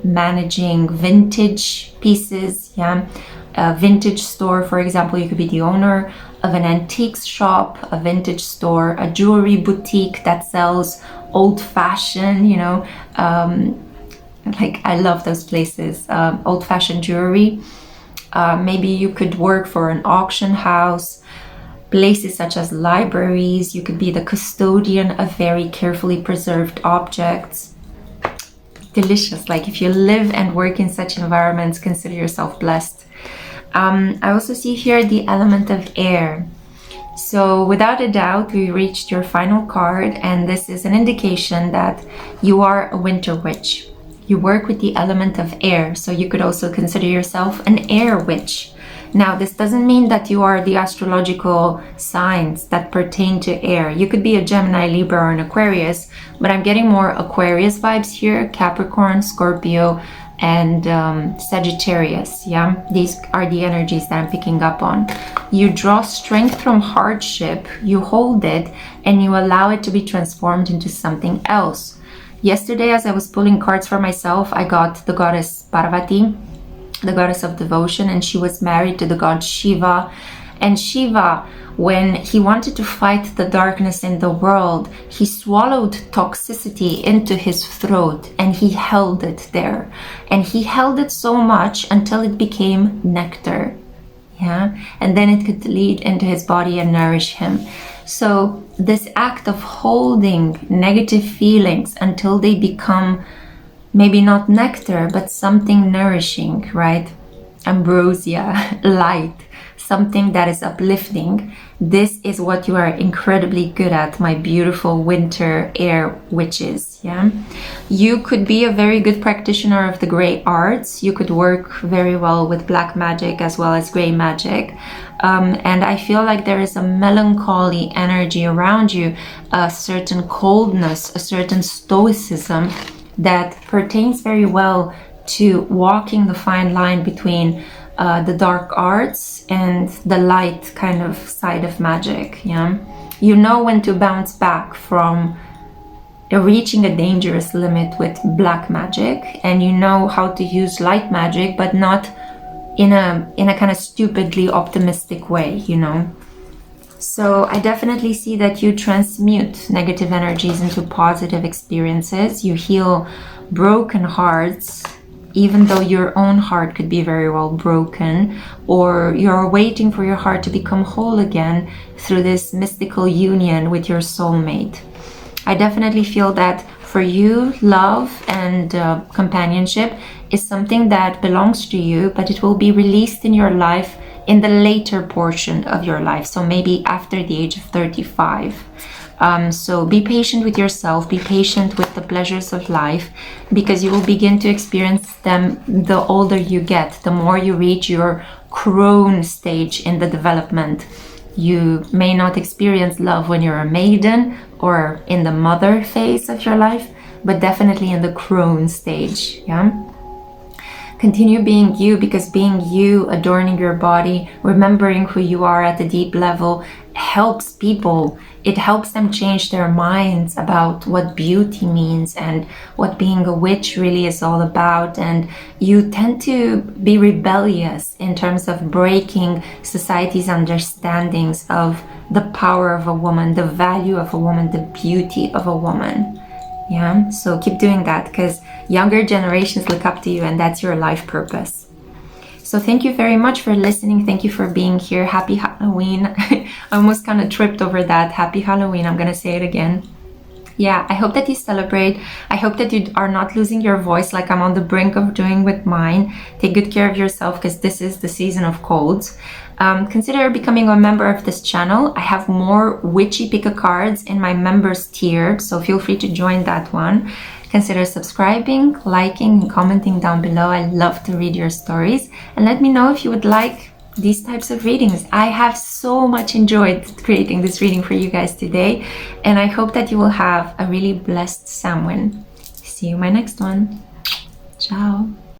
S1: managing vintage pieces, yeah. A vintage store, for example, you could be the owner of an antiques shop, a vintage store, a jewelry boutique that sells old-fashioned, you know, like I love those places, old-fashioned jewelry. Maybe you could work for an auction house, places such as libraries. You could be the custodian of very carefully preserved objects. Delicious. Like if you live and work in such environments, consider yourself blessed. I also see here the element of air. So without a doubt, we reached your final card, and this is an indication that you are a winter witch. You work with the element of air, so you could also consider yourself an air witch. Now, this doesn't mean that you are the astrological signs that pertain to air. You could be a Gemini, Libra, or an Aquarius, but I'm getting more Aquarius vibes here, Capricorn, Scorpio, and Sagittarius. Yeah, these are the energies that I'm picking up on. You draw strength from hardship, you hold it, and you allow it to be transformed into something else. Yesterday, as I was pulling cards for myself, I got the goddess Parvati, the goddess of devotion, and she was married to the god Shiva. And Shiva, when he wanted to fight the darkness in the world, he swallowed toxicity into his throat and he held it there. And he held it so much until it became nectar. Yeah, and then it could lead into his body and nourish him. So this act of holding negative feelings until they become maybe not nectar, but something nourishing, right? Ambrosia, light, something that is uplifting. This is what you are incredibly good at, my beautiful winter air witches, yeah? You could be a very good practitioner of the gray arts. You could work very well with black magic as well as gray magic. And I feel like there is a melancholy energy around you, a certain coldness, a certain stoicism that pertains very well to walking the fine line between the dark arts and the light kind of side of magic. Yeah, you know when to bounce back from reaching a dangerous limit with black magic, and you know how to use light magic, but not in a kind of stupidly optimistic way, you know. So I definitely see that you transmute negative energies into positive experiences. You heal broken hearts, even though your own heart could be very well broken, or you're waiting for your heart to become whole again through this mystical union with your soulmate. I definitely feel that for you, love and companionship is something that belongs to you, but it will be released in your life in the later portion of your life. So maybe after the age of 35. So be patient with yourself, be patient with the pleasures of life, because you will begin to experience them the older you get, the more you reach your crone stage in the development. You may not experience love when you're a maiden or in the mother phase of your life, but definitely in the crone stage, yeah? Continue being you, because being you, adorning your body, remembering who you are at a deep level, helps people. It helps them change their minds about what beauty means and what being a witch really is all about. And you tend to be rebellious in terms of breaking society's understandings of the power of a woman, the value of a woman, the beauty of a woman. Yeah, so keep doing that, because younger generations look up to you, and that's your life purpose. So thank you very much for listening. Thank you for being here. Happy Halloween. I almost kind of tripped over that. Happy Halloween. I'm gonna say it again. Yeah, I hope that you celebrate. I hope that you are not losing your voice like I'm on the brink of doing with mine. Take good care of yourself, because this is the season of colds. Consider becoming a member of this channel. I have more witchy pick-a-cards in my members tier, so feel free to join that one. Consider subscribing, liking, and commenting down below. I love to read your stories. And let me know if you would like these types of readings. I have so much enjoyed creating this reading for you guys today, and I hope that you will have a really blessed Samhain. See you in my next one. Ciao.